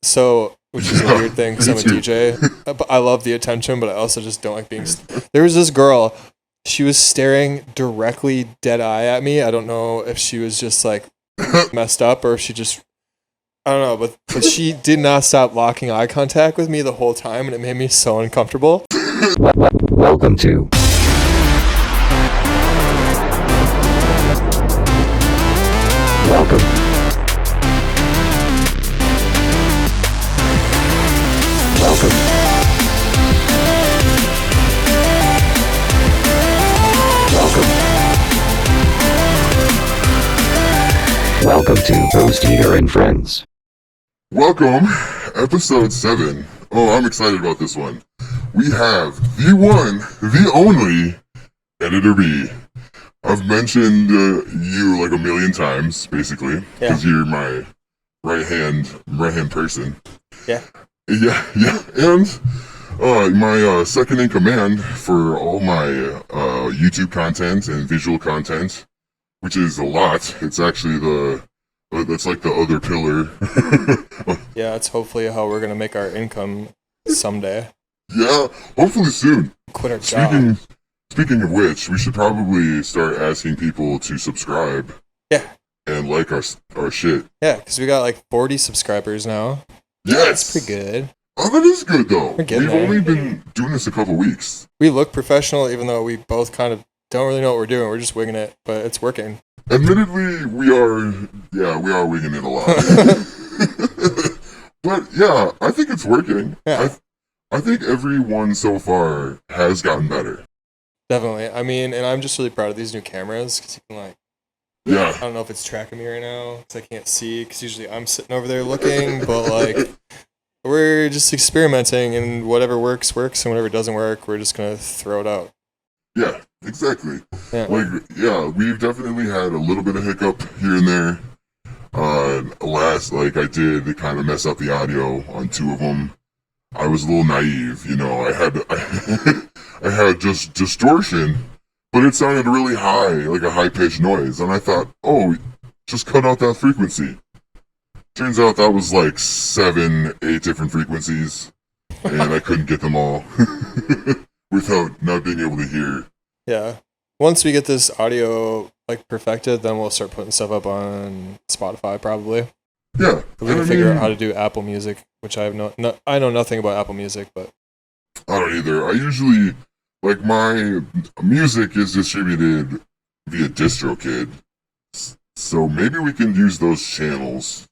So, which is a weird thing because I'm a Me too. DJ. But I love the attention, but I also just don't like being. There was this girl. She was staring directly dead eye at me. I don't know if she was just like messed up or if she just. I don't know, but she did not stop locking eye contact with me the whole time, and it made me so uncomfortable. Welcome to Welcome. Welcome. Welcome. Welcome to GhostEater and Friends. Welcome, episode 7. Oh, I'm excited about this one. We have the one, the only, Editor B. I've mentioned you like a million times, basically, because you're my right-hand person. Yeah. Yeah. And my second in command for all my YouTube content and visual content, which is a lot. It's actually that's like the other pillar. Yeah, it's hopefully how we're going to make our income someday. Yeah, hopefully soon. Quit our job. Speaking of which, we should probably start asking people to subscribe. Yeah. And like our shit. Yeah, because we got like 40 subscribers now. Yes! That's pretty good. Oh, that is good, though. We're getting We've there. only been doing this a couple weeks. We look professional, even though we both kind of don't really know what we're doing. We're just winging it, but it's working. Admittedly, we are winging it a lot. But yeah, I think it's working. Yeah. I think everyone so far has gotten better. Definitely. I mean, and I'm just really proud of these new cameras because you can like, Yeah. I don't know if it's tracking me right now because I can't see because usually I'm sitting over there looking, but like we're just experimenting and whatever works and whatever doesn't work, we're just going to throw it out. Yeah, exactly. Yeah. We've definitely had a little bit of hiccup here and there. I did kind of mess up the audio on 2 of them. I was a little naive, I had just distortion, but it sounded really high, like a high-pitched noise, and I thought, oh, just cut out that frequency. Turns out that was like 7, 8 different frequencies, and I couldn't get them all without not being able to hear. Yeah. Once we get this audio like perfected, then we'll start putting stuff up on Spotify probably. Yeah. We can figure out how to do Apple Music, which I know nothing about Apple Music, but I don't either. I usually, like, my music is distributed via DistroKid, so maybe we can use those channels.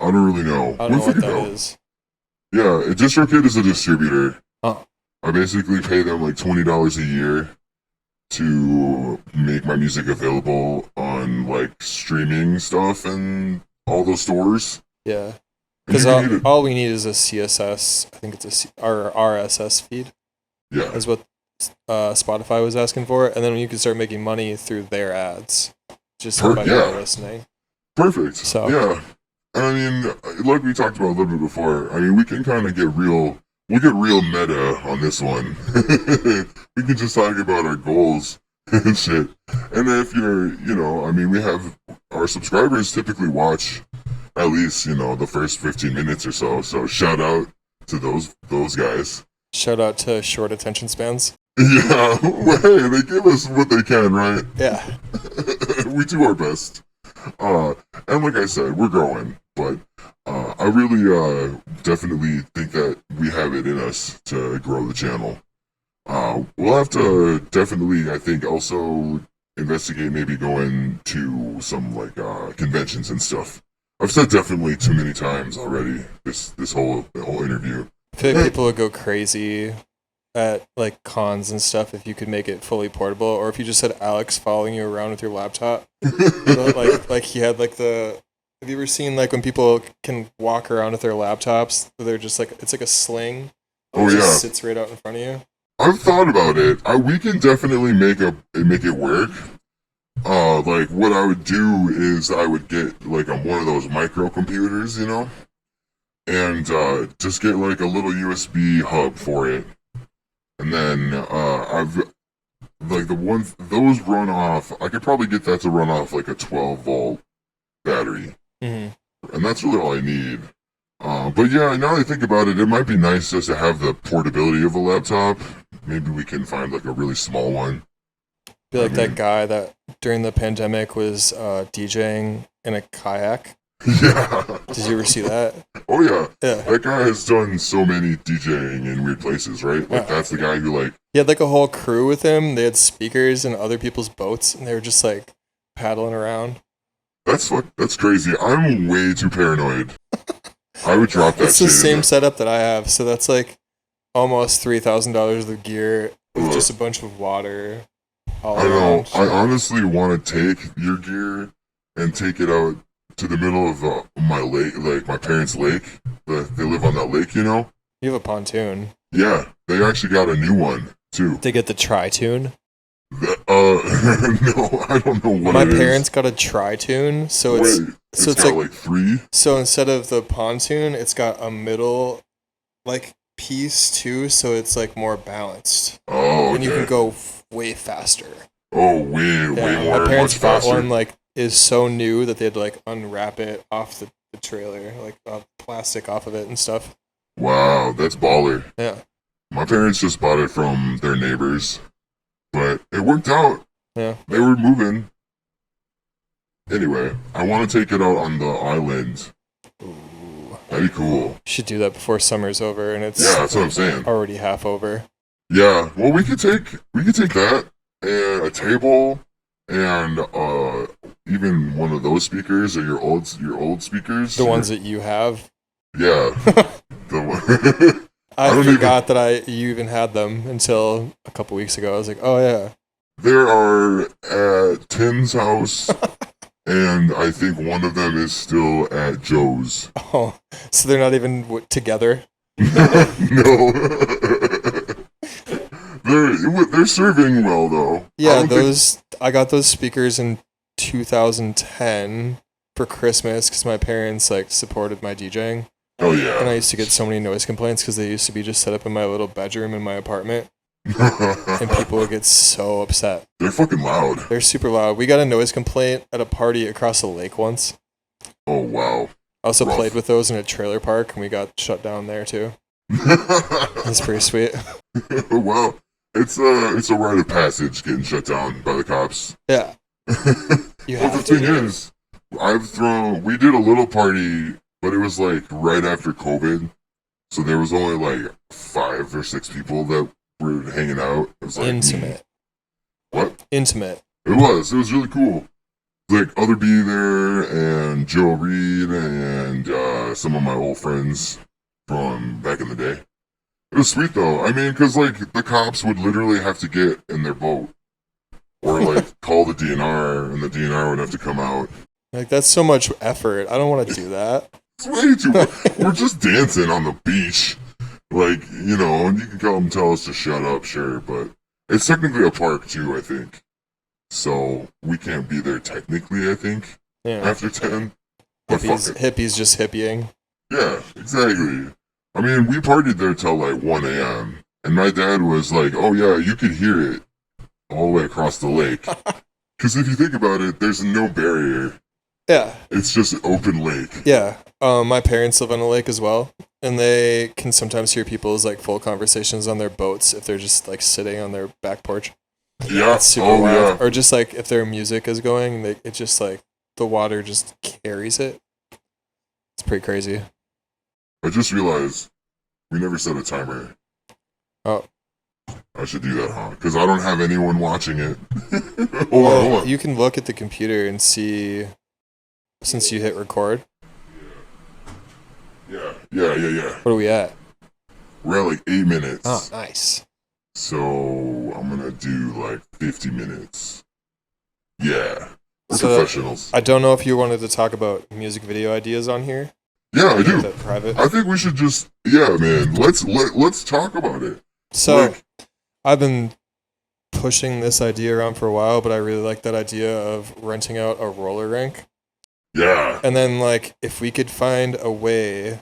I don't really know. I don't know what that is. Yeah, DistroKid is a distributor. Oh. I basically pay them like $20 a year to make my music available on like streaming stuff and all those stores. Yeah. Because all we need is a CSS. I think it's our RSS feed. Yeah. Is what Spotify was asking for. And then you can start making money through their ads. Just by listening. Perfect. So. Yeah. I mean, like we talked about a little bit before, I mean, we can kind of get real, we'll get real meta on this one. We can just talk about our goals and shit. And if you're, we have our subscribers typically watch at least, the first 15 minutes or so. So shout out to those guys. Shout out to short attention spans. Yeah, well, hey, they give us what they can, right? Yeah. We do our best. And like I said, we're growing, but I really definitely think that we have it in us to grow the channel. We'll have to definitely, I think, also investigate maybe going to some like conventions and stuff. I've said definitely too many times already this whole interview. I feel like people would go crazy at like cons and stuff if you could make it fully portable, or if you just had Alex following you around with your laptop. Like he had like the. Have you ever seen like when people can walk around with their laptops? They're just like it's like a sling. Oh it yeah, just sits right out in front of you. I've thought about it. We can definitely make it work. Like what I would do is I would get like one of those microcomputers, and just get like a little USB hub for it. And then I've like those run off. I could probably get that to run off like a 12-volt battery, Mm-hmm. and that's really all I need. But yeah, now that I think about it, it might be nice just to have the portability of a laptop. Maybe we can find like a really small one. Be like I that mean- guy that during the pandemic was DJing in a kayak. Yeah. Did you ever see that? Oh yeah. Yeah. That guy has done so many DJing in weird places, right? Like Yeah. that's the guy who like He had like a whole crew with him. They had speakers in other people's boats, and they were just like paddling around. that's crazy. I'm way too paranoid. I would drop that It's the shit in same there. setup that I have, so that's like almost $3,000 of gear with Ugh. just a bunch of water all I know. around. I honestly want to take your gear and take it out to the middle of my lake, like my parents' lake. They live on that lake, you know? You have a pontoon. Yeah, they actually got a new one too. They get the tri-tune. No, I don't know what My it is. parents got a tri-tune, so it's Wait, so it's got like like 3. so instead of the pontoon, it's got a middle like piece too, so it's like more balanced, Oh, and you can okay. go way faster. Oh, way more, My parents much bought faster. one like is so new that they had to like unwrap it off the trailer, like plastic off of it and stuff. Wow, that's baller. Yeah. My parents just bought it from their neighbors, but it worked out. Yeah. They were moving. Anyway, I want to take it out on the island. Ooh. That'd be cool. Should do that before summer's over, and it's Yeah, that's what I'm saying. already half over. Yeah, well, we could take that and a table and even one of those speakers or your old speakers. The ones that you have. Yeah. The one. I I don't forgot that you even had them until a couple weeks ago. I was like, oh yeah. There are at Tim's house, and I think one of them is still at Joe's. Oh, so they're not even together. No. They're serving well though. I Yeah, don't think- I got those speakers in 2010 for Christmas because my parents like supported my DJing, Oh and yeah. I used to get so many noise complaints because they used to be just set up in my little bedroom in my apartment, and people would get so upset. They're fucking loud. They're super loud. We got a noise complaint at a party across the lake once. Oh wow. I also Rough. played with those in a trailer park, and we got shut down there too. That's pretty sweet. Well, it's a rite of passage getting shut down by the cops. Yeah, you Well, the have thing to. is, we did a little party, but it was like right after COVID, so there was only like 5 or 6 people that were hanging out. It was like Intimate. What? Intimate. It was really cool. Like Other B there and Joe Reed and some of my old friends from back in the day. It was sweet though. I mean, because like the cops would literally have to get in their boat or like call the DNR, and the DNR would have to come out. Like that's so much effort. I don't want to do that. It's way too much. We're just dancing on the beach. Like, you know, and you can tell us to shut up, sure, but it's technically a park too, I think. So we can't be there technically, I think, Yeah. after 10. But fuck Hippies, it. hippies just hippieing. Yeah, exactly. I mean, we partied there till like 1 a.m. And my dad was like, oh yeah, you could hear it all the way across the lake. Because if you think about it, there's no barrier. Yeah. It's just an open lake. Yeah. My parents live on a lake as well, and they can sometimes hear people's like full conversations on their boats if they're just like sitting on their back porch. Yeah. It's super Oh loud. yeah. Or just like if their music is going, it just like the water just carries it. It's pretty crazy. I just realized we never set a timer. Oh. I should do that, huh? Because I don't have anyone watching it. hold on. You can look at the computer and see since you hit record. Yeah. What are we at? We're at like 8 minutes. Oh, nice. So I'm gonna do like 50 minutes. Yeah. We're So, professionals. I don't know if you wanted to talk about music video ideas on here. Yeah, I Keep do. that private. I think we should just, yeah, man. Let's talk about it. So Like- I've been pushing this idea around for a while, but I really like that idea of renting out a roller rink. Yeah. And then like if we could find a way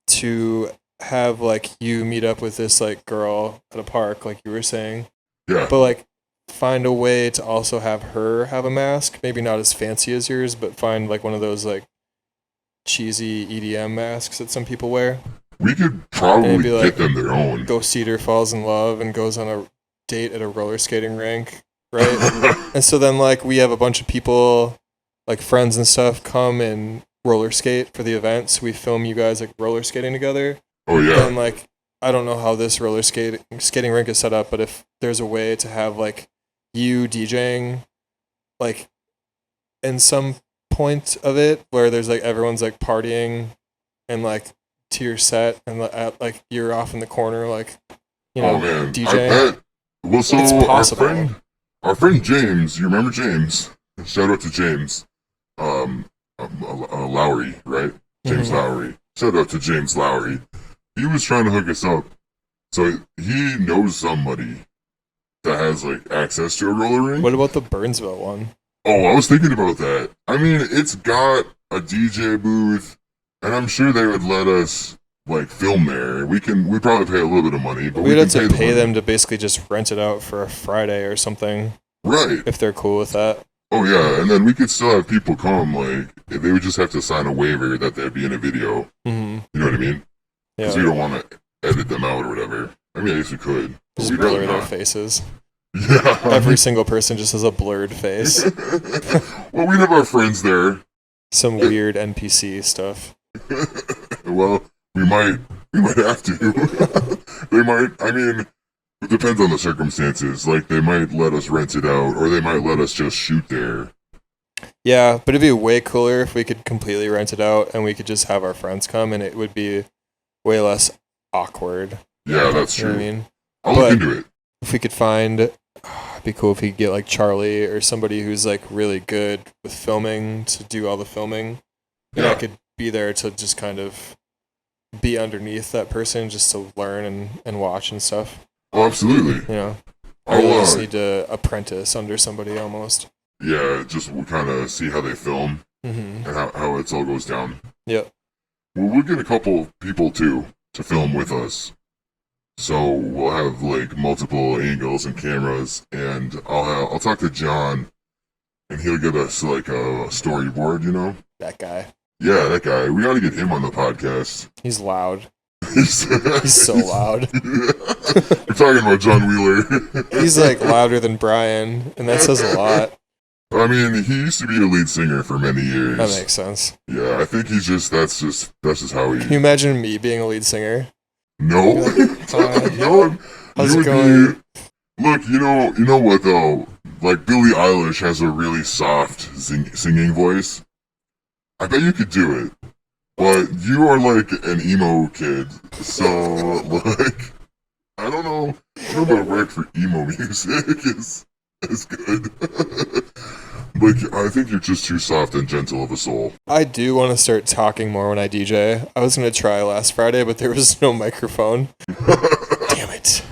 to have like you meet up with this like girl at a park, like you were saying, Yeah. but like find a way to also have her have a mask, maybe not as fancy as yours, but find like one of those like cheesy EDM masks that some people wear. We could probably be like, get them their own. Ghosteater falls in love and goes on a date at a roller skating rink, right? And so then like we have a bunch of people, like friends and stuff, come and roller skate for the event. So we film you guys like roller skating together. Oh yeah. And like I don't know how this roller skating rink is set up, but if there's a way to have like you DJing, like in some point of it where there's like everyone's like partying and like to your set and like you're off in the corner like oh man, DJing. I bet. Well, so It's possible. our friend James, you remember James? Shout out to James, Lowry, right? James Lowry. Shout out to James Lowry. He was trying to hook us up, so he knows somebody that has like access to a roller rink. What about the Burnsville one? Oh, I was thinking about that. I mean, it's got a DJ booth, and I'm sure they would let us like film there. We'd probably pay a little bit of money, but We'd we have can to pay the them to basically just rent it out for a Friday or something, right. if they're cool with that. Oh yeah, and then we could still have people come. Like they would just have to sign a waiver that they'd be in a video. Mm-hmm. You know what I mean? Because Yeah. we don't want to edit them out or whatever. I mean, I guess we could. But Just we'd rather blur their not. faces. Yeah. Every single person just has a blurred face. Well, we'd have our friends there. Some weird NPC stuff. Well, we might have to. They might. I mean, it depends on the circumstances. Like they might let us rent it out, or they might let us just shoot there. Yeah, but it'd be way cooler if we could completely rent it out and we could just have our friends come and it would be way less awkward. Yeah, that's You know true. what I mean? I'll look But- into it. If we could find, it'd be cool if we could get like Charlie or somebody who's like really good with filming to do all the filming. And I Yeah. could be there to just kind of be underneath that person just to learn and watch and stuff. Oh, absolutely. You know, I I'll, really just need to apprentice under somebody almost. Yeah, just we'll kind of see how they film Mm-hmm. and how it all goes down. Yep. Well, we'll get a couple people too to film with us. So we'll have like multiple angles and cameras, and I'll talk to John, and he'll get us like a storyboard. You know? That guy. Yeah, that guy. We got to get him on the podcast. He's loud. He's so loud. We're talking about John Wheeler. He's like louder than Brian, and that says a lot. I mean, he used to be a lead singer for many years. That makes sense. Yeah, I think he's that's just how Can you he. imagine me being a lead singer? No, no. How's You it would going? Look, you know what though? Like Billie Eilish has a really soft singing voice. I bet you could do it, but you are like an emo kid, so like I don't know about work for emo music is good. Like I think you're just too soft and gentle of a soul. I do want to start talking more when I DJ. I was going to try last Friday, but there was no microphone. Damn it.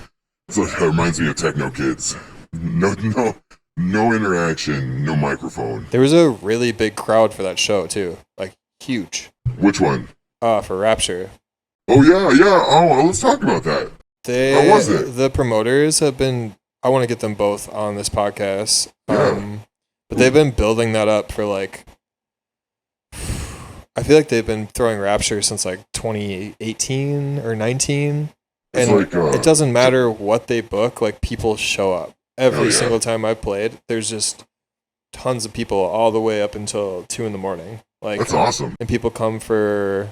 It's like it reminds me of techno kids. No interaction, no microphone. There was a really big crowd for that show, too. Like, huge. Which one? For Rapture. Oh yeah. Oh, well, let's talk about that. How was it? The promoters have been... I want to get them both on this podcast. Yeah. But they've been building that up for, like... I feel like they've been throwing Rapture since, like, 2018 or 19. It's And like, it doesn't matter what they book, like, people show up. Every Oh, yeah. single time I played, there's just tons of people all the way up until 2 a.m. Like, That's awesome. and people come for...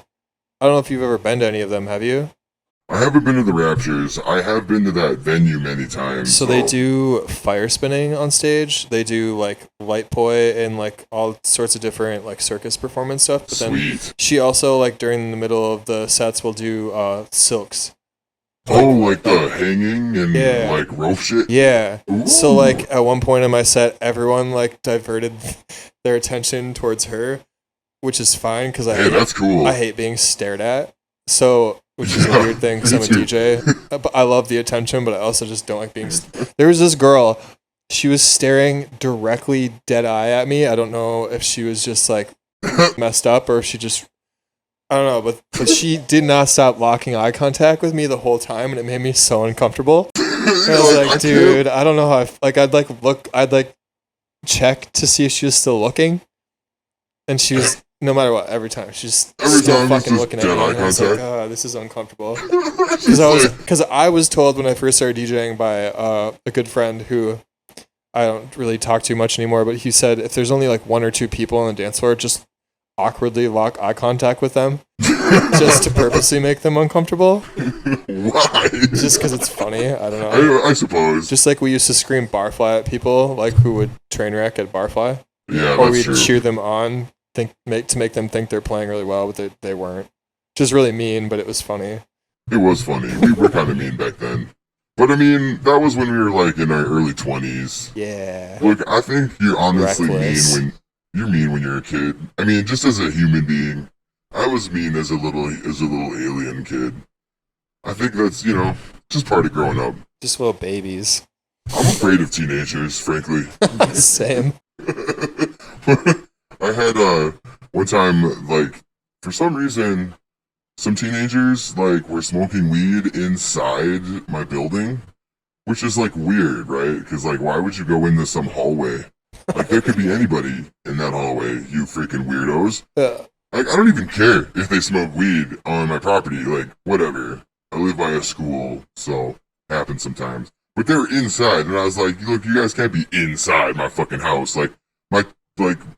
I don't know if you've ever been to any of them, have you? I haven't been to the Raptures. I have been to that venue many times. So they do fire spinning on stage. They do like light poi and like all sorts of different like circus performance stuff. But then Sweet. she also like during the middle of the sets will do silks. Oh, like the hanging and Yeah. like rope shit? Yeah. So Ooh. like at one point in my set, everyone like diverted their attention towards her, which is fine because Hey, that's cool. I hate being stared at. So, which is a weird thing because Me I'm a too. DJ. But I love the attention, but I also just don't like being... There was this girl, she was staring directly dead eye at me. I don't know if she was just like messed up or if she just... I don't know, but she did not stop locking eye contact with me the whole time and it made me so uncomfortable. And I was like, dude, I don't know how I'd like check to see if she was still looking. And she was no matter what, every time she's Every still time it's fucking just looking at dead me. eye And I was like, contact. oh, this is uncomfortable. She's like, Because I was told when I first started DJing by a good friend who I don't really talk to much anymore, but he said if there's only like one or two people on the dance floor, just awkwardly lock eye contact with them, just to purposely make them uncomfortable. why? Just because it's funny. I don't know. I suppose. Just like we used to scream barfly at people, like who would train wreck at barfly, Yeah, or that's we'd true. cheer them on, to make them think they're playing really well, but they weren't. Which is really mean, but it was funny. It was funny. We were kind of mean back then. But I mean, that was when we were like in our early 20s. Yeah. Look, I think you're honestly Reckless. mean when you're a kid. I mean, just as a human being, I was mean as a little alien kid. I think that's, just part of growing up. Just little babies. I'm afraid of teenagers, frankly. Same. I had one time, like, for some reason, some teenagers like were smoking weed inside my building, which is like weird, right? Because like, why would you go into some hallway? Like, there could be anybody in that hallway. You freaking weirdos! Like, I don't even care if they smoke weed on my property. Like, whatever. I live by a school, so happens sometimes. But they're inside, and I was like, look, you guys can't be inside my fucking house. Like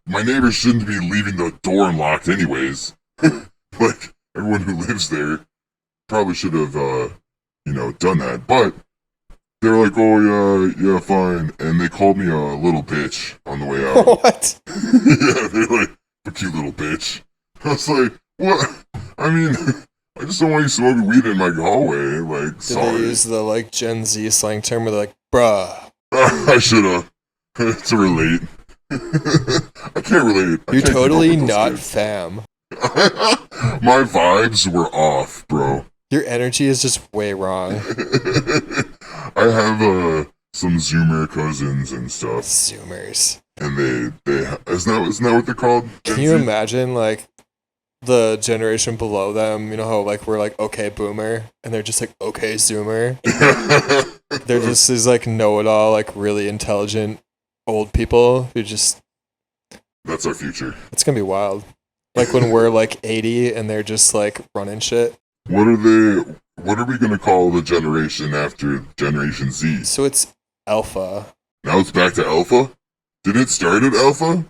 my neighbors shouldn't be leaving the door unlocked anyways. Like, everyone who lives there probably should have, done that. But they're like, oh, yeah, fine. And they called me a little bitch on the way out. What? Yeah, they're like, a cute little bitch. I was like, what? I mean, I just don't want you smoking weed in my hallway. Like, Did sorry. they use the like Gen Z slang term where they're like, bruh? I should have. To relate. I can't relate. I You're can't keep totally up with those not kids. fam. My vibes were off, bro. Your energy is just way wrong. I have some Zoomer cousins and stuff, Zoomers. and they isn't that what they're called? Gen Can you Z? imagine like the generation below them? You know how like we're like okay boomer, and they're just like okay zoomer. They're just these like know-it-all, like really intelligent old people who just That's our future. it's gonna be wild. Like when we're like 80 and they're just like running shit. What are we gonna call the generation after Generation Z? So it's alpha. Now it's back to Alpha? Did it start at Alpha?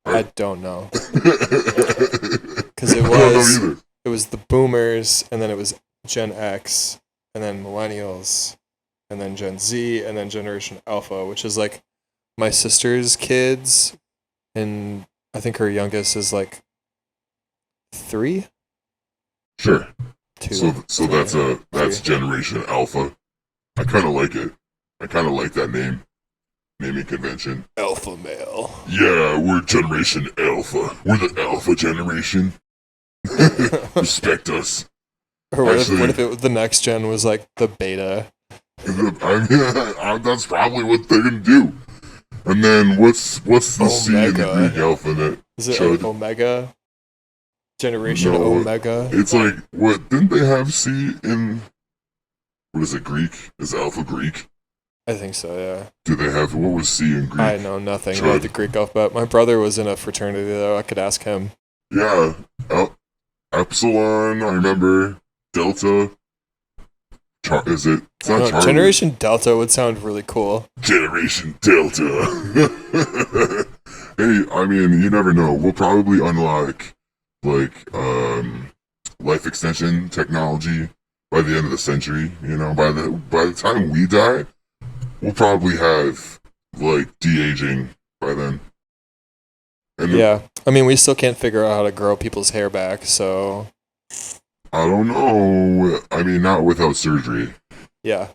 I don't know. Because Because it I don't know was either. it was the boomers, and then it was Gen X, and then millennials, and then Gen Z, and then Generation Alpha, which is like my sister's kids, and I think her youngest is like 3, Sure. 2. So that's Generation Alpha. I kind of like it. I kind of like that naming convention. alpha male. Yeah, we're Generation Alpha. We're the Alpha generation. Respect us. Or what Actually- if the next gen was like the beta? That's probably what they're gonna do. And then what's the C in the Omega. Greek alphabet? Is it Chud. like Omega? Generation No. Omega? It's like, what, didn't they have C in, what is it, Greek? Is Alpha Greek? I think so, yeah. Do they have, what was C in Greek? I know nothing Chud. about the Greek alphabet. My brother was in a fraternity though. I could ask him. Yeah, Epsilon, I remember. Delta. Is it? It's not No, Charlie. Generation Delta would sound really cool. Generation Delta. Hey, I mean, you never know. We'll probably unlock, like, life extension technology by the end of the century. You know, by the time we die, we'll probably have, like, de-aging by then. And Yeah. I mean, we still can't figure out how to grow people's hair back, so I don't know. I mean, not without surgery. yeah.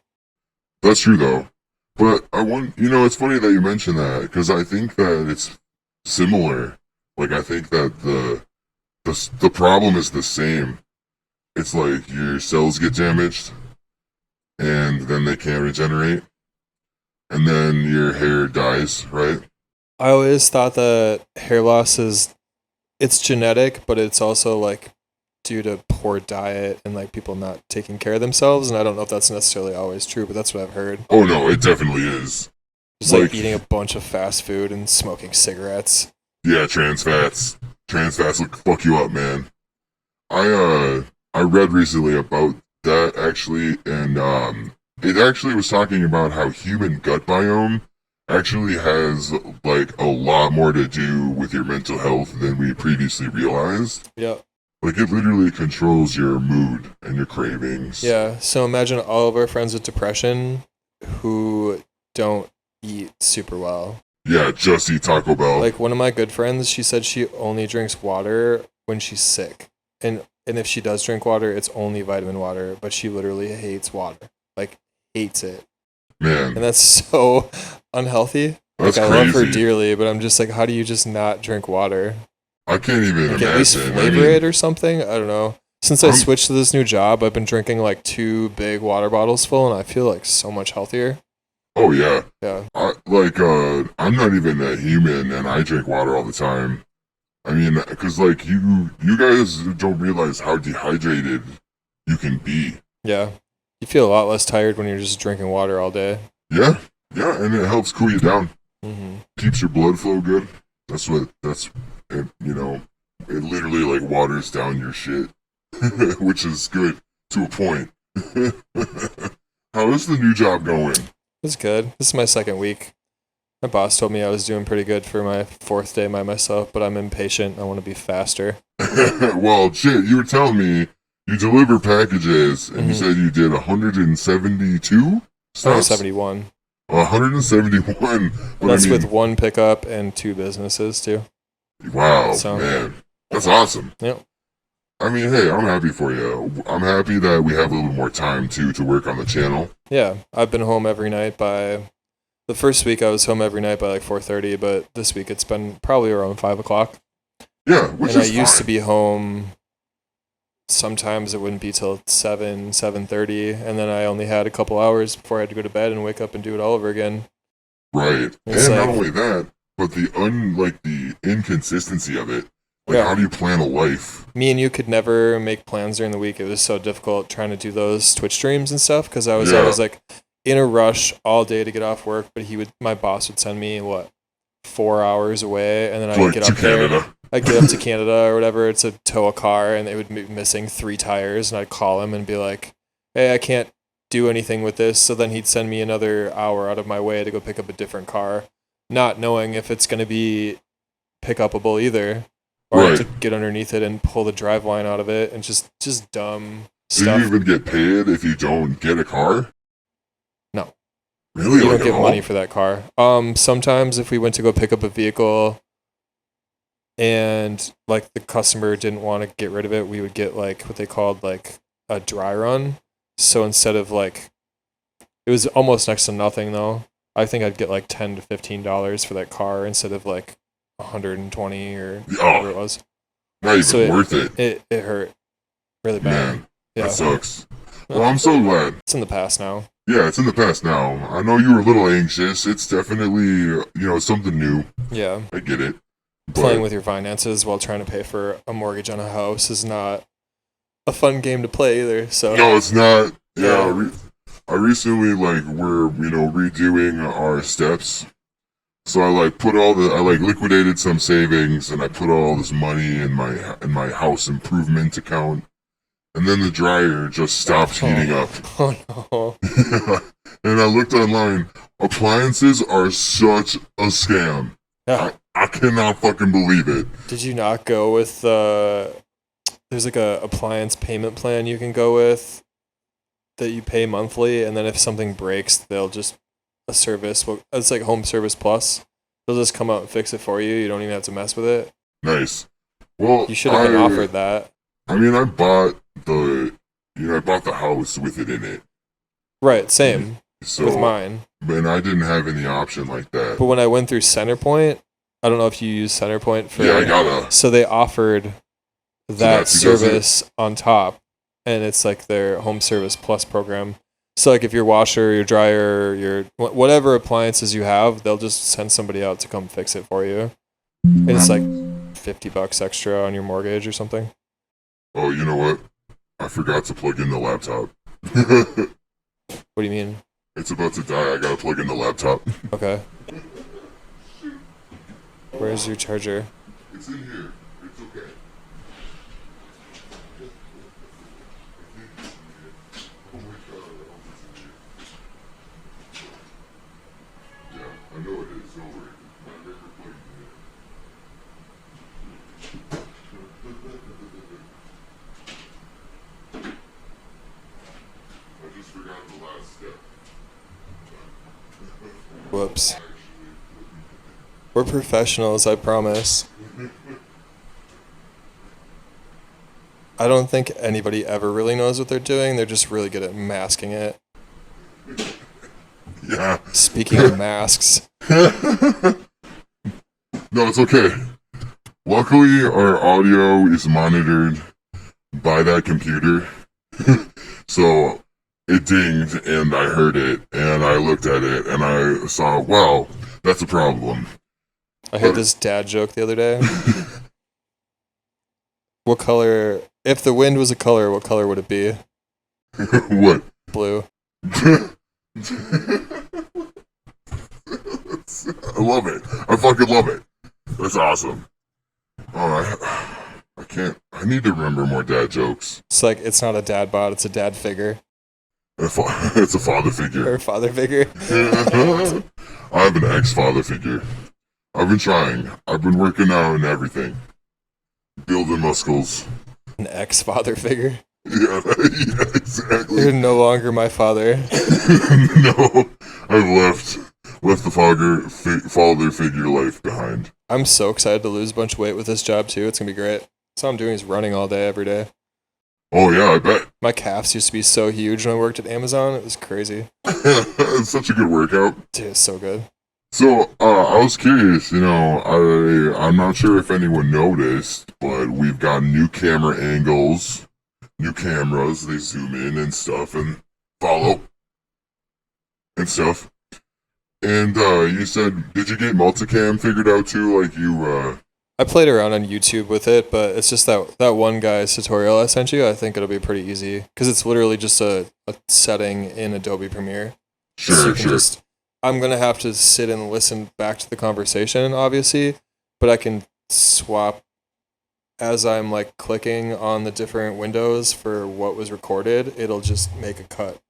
That's true, though. But it's funny that you mentioned that, because I think that it's similar. Like, I think that the problem is the same. It's like your cells get damaged, and then they can't regenerate, and then your hair dies, right? I always thought that hair loss it's genetic, but it's also like due to poor diet and like people not taking care of themselves, and I don't know if that's necessarily always true, but that's what I've heard. Oh, no, it definitely is. Just like Like- eating a bunch of fast food and smoking cigarettes. Yeah, trans fats. Trans fats will fuck you up, man. I read recently about that actually, and it actually was talking about how human gut biome actually has like a lot more to do with your mental health than we previously realized. Yep. Like it literally controls your mood and your cravings. Yeah. So imagine all of our friends with depression who don't eat super well. Yeah, just eat Taco Bell. Like one of my good friends, she said she only drinks water when she's sick. And if she does drink water, it's only vitamin water, but she literally hates water. Like hates it. Man. And that's so unhealthy. That's like I crazy. love her dearly, but I'm just like, how do you just not drink water? I can't even Like imagine. at least flavor it or something. I don't know. Since I switched to this new job, I've been drinking like 2 big water bottles full, and I feel like so much healthier. Oh yeah. Yeah. I'm not even a human, and I drink water all the time. I mean, because like you guys don't realize how dehydrated you can be. Yeah. You feel a lot less tired when you're just drinking water all day. Yeah, and it helps cool you down. Mm-hmm. Keeps your blood flow good. It literally like waters down your shit, which is good to a point. How is the new job going? It's good. This is my 2nd week. My boss told me I was doing pretty good for my 4th day by myself, but I'm impatient. I want to be faster. Well, shit, you were telling me you deliver packages, and you said you did 172 stops? 171. 171. That's with 1 pickup and 2 businesses, too. Wow, So, man. That's awesome. Yep. I mean, hey, I'm happy for you. I'm happy that we have a little more time, too, to work on the channel. Yeah, I've been home every night by... The first week I was home every night by like 4:30, but this week it's been probably around 5 o'clock. Yeah, which and is I used fine. to be home. Sometimes it wouldn't be till 7:30, and then I only had a couple hours before I had to go to bed and wake up and do it all over again. Right, It's and like- not only that, but the inconsistency of it. Like, Yeah. how do you plan a life? Me and you could never make plans during the week. It was so difficult trying to do those Twitch streams and stuff because I was Yeah. always like in a rush all day to get off work. But my boss would send me 4 hours away, and then I'd Like, get to up there. Canada. I'd get up to Canada or whatever to tow a car, and they would be missing 3 tires, and I'd call him and be like, "Hey, I can't do anything with this." So then he'd send me another hour out of my way to go pick up a different car, not knowing if it's going to be pick upable either, or Right. to get underneath it and pull the drive line out of it, and just dumb Do stuff. you even get paid if you don't get a car? No. Really? You Like, don't at get all? money for that car. Sometimes if we went to go pick up a vehicle and like the customer didn't want to get rid of it, we would get like what they called like a dry run. So instead of like, it was almost next to nothing though. I think I'd get like $10 to $15 for that car instead of like 120 or whatever it was. Not even So worth it. It hurt really bad. Man, Yeah. that sucks. Well, I'm so glad. It's in the past now. Yeah, it's in the past now. I know you were a little anxious. It's definitely, something new. Yeah. I get it. But Playing with your finances while trying to pay for a mortgage on a house is not a fun game to play either. So no, it's not. Yeah, Yeah. I recently we're redoing our steps. So I liquidated some savings and I put all this money in my house improvement account. And then the dryer just stopped heating up. Oh no. And I looked online. Appliances are such a scam. Yeah. I cannot fucking believe it. Did you not go with there's like a appliance payment plan you can go with that you pay monthly, and then if something breaks, they'll just it's like Home Service Plus. They'll just come out and fix it for you. You don't even have to mess with it. Nice. Well, You should have been offered that. I mean, I bought the house with it in it. Right, same So, with mine. and I didn't have any option like that. But when I went through Centerpoint, I don't know if you use Centerpoint for. Yeah, I gotta. So they offered that that's because service on top, and it's like their Home Service Plus program. So like if your washer, your dryer, your whatever appliances you have, they'll just send somebody out to come fix it for you. And it's like $50 extra on your mortgage or something. Oh, you know what? I forgot to plug in the laptop. What do you mean? It's about to die. I gotta plug in the laptop. Okay. Where's your charger? It's in here. It's It's okay. Oh my god, I hope it's in here. Yeah, I know it is. Don't worry. My record playing it. I just forgot the last step. Whoops. We're professionals, I promise. I don't think anybody ever really knows what they're doing. They're just really good at masking it. Yeah. Speaking of masks, No, it's okay. Luckily, our audio is monitored by that computer. So it dinged and I heard it and I looked at it and I saw, wow, that's a problem. I heard this dad joke the other day. What color, if the wind was a color, what color would it be? What? Blue. I love it. I fucking love it. That's awesome. Oh, I need to remember more dad jokes. It's like, it's not a dad bod, it's a dad figure. It's a father figure. Or father figure. I have an ex-father figure. I've been trying. I've been working out and everything. Building muscles. An ex-father figure. Yeah, yeah, exactly. You're no longer my father. No, I've left the father figure life behind. I'm so excited to lose a bunch of weight with this job too. It's gonna be great. That's all I'm doing is running all day, every day. Oh yeah, I bet. My calves used to be so huge when I worked at Amazon. It was crazy. It's such a good workout. Dude, it's so good. So, I was curious, I'm not sure if anyone noticed, but we've got new camera angles, new cameras, they zoom in and stuff, and follow, and stuff. And, you said, did you get multicam figured out too, like you, I played around on YouTube with it, but it's just that one guy's tutorial I sent you. I think it'll be pretty easy, because it's literally just a setting in Adobe Premiere. So Sure. I'm going to have to sit and listen back to the conversation, obviously, but I can swap as I'm like clicking on the different windows for what was recorded. It'll just make a cut.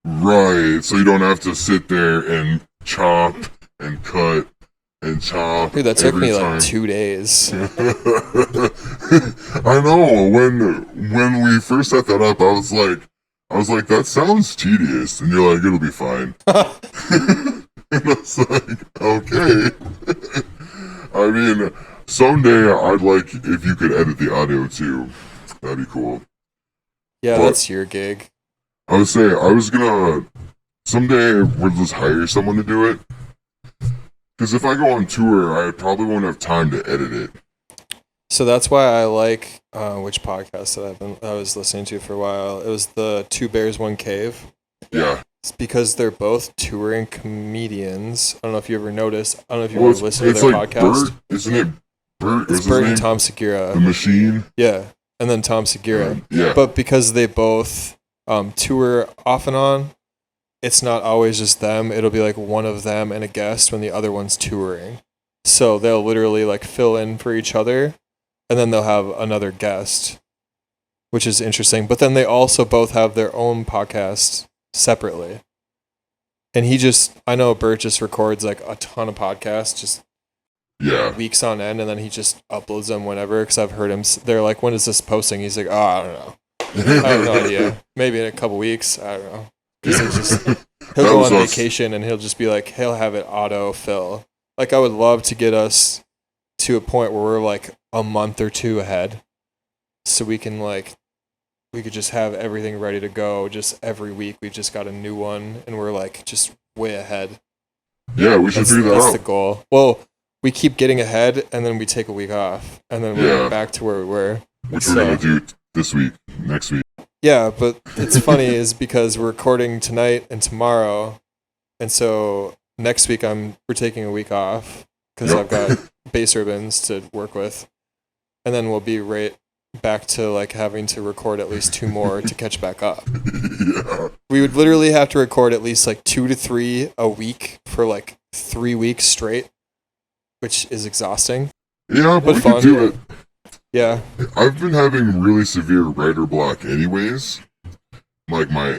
Right, so you don't have to sit there and chop and cut and chop. Dude, that took every me time. like 2 days. I know, when we first set that up, I was like, that sounds tedious, and you're like, it'll be fine. And I was like, okay. I mean, someday I'd like if you could edit the audio too. That'd be cool. Yeah, But- that's your gig. I would say someday we'll just hire someone to do it. Because if I go on tour, I probably won't have time to edit it. So that's why I like which podcast that I was listening to for a while. It was the Two Bears, One Cave. Yeah. It's because they're both touring comedians. I don't know if you ever noticed. I don't know if you ever listened to their like podcast. Bert, isn't it? Bert, It's Bert and Tom Segura. The Machine. Yeah, and then Tom Segura. Yeah. But because they both tour off and on, it's not always just them. It'll be like one of them and a guest when the other one's touring. So they'll literally like fill in for each other, and then they'll have another guest, which is interesting. But then they also both have their own podcast separately. And I know Bert just records like a ton of podcasts, just Yeah. weeks on end, and then he just uploads them whenever. Because I've heard him, they're like, when is this posting? He's like, oh, I don't know. I have no idea. Maybe in a couple weeks. I don't know. He'll go on vacation and he'll just be like, he'll have it auto fill. Like, I would love to get us to a point where we're like a month or two ahead, so we can we could just have everything ready to go. Just every week we've just got a new one, and we're like just way ahead. Yeah, we should figure that That's out. the goal. Well, we keep getting ahead, and then we take a week off, and then we're back to where we were. Which we're going to do this week, next week. Yeah, but it's funny is because we're recording tonight and tomorrow, and so next week we're taking a week off because I've got bass ribbons to work with, and then we'll be right back to like having to record at least 2 more to catch back up. Yeah. We would literally have to record at least like 2 to 3 a week for like 3 weeks straight, which is exhausting. Yeah, but we fun. can do it. Yeah. I've been having really severe writer block anyways. Like my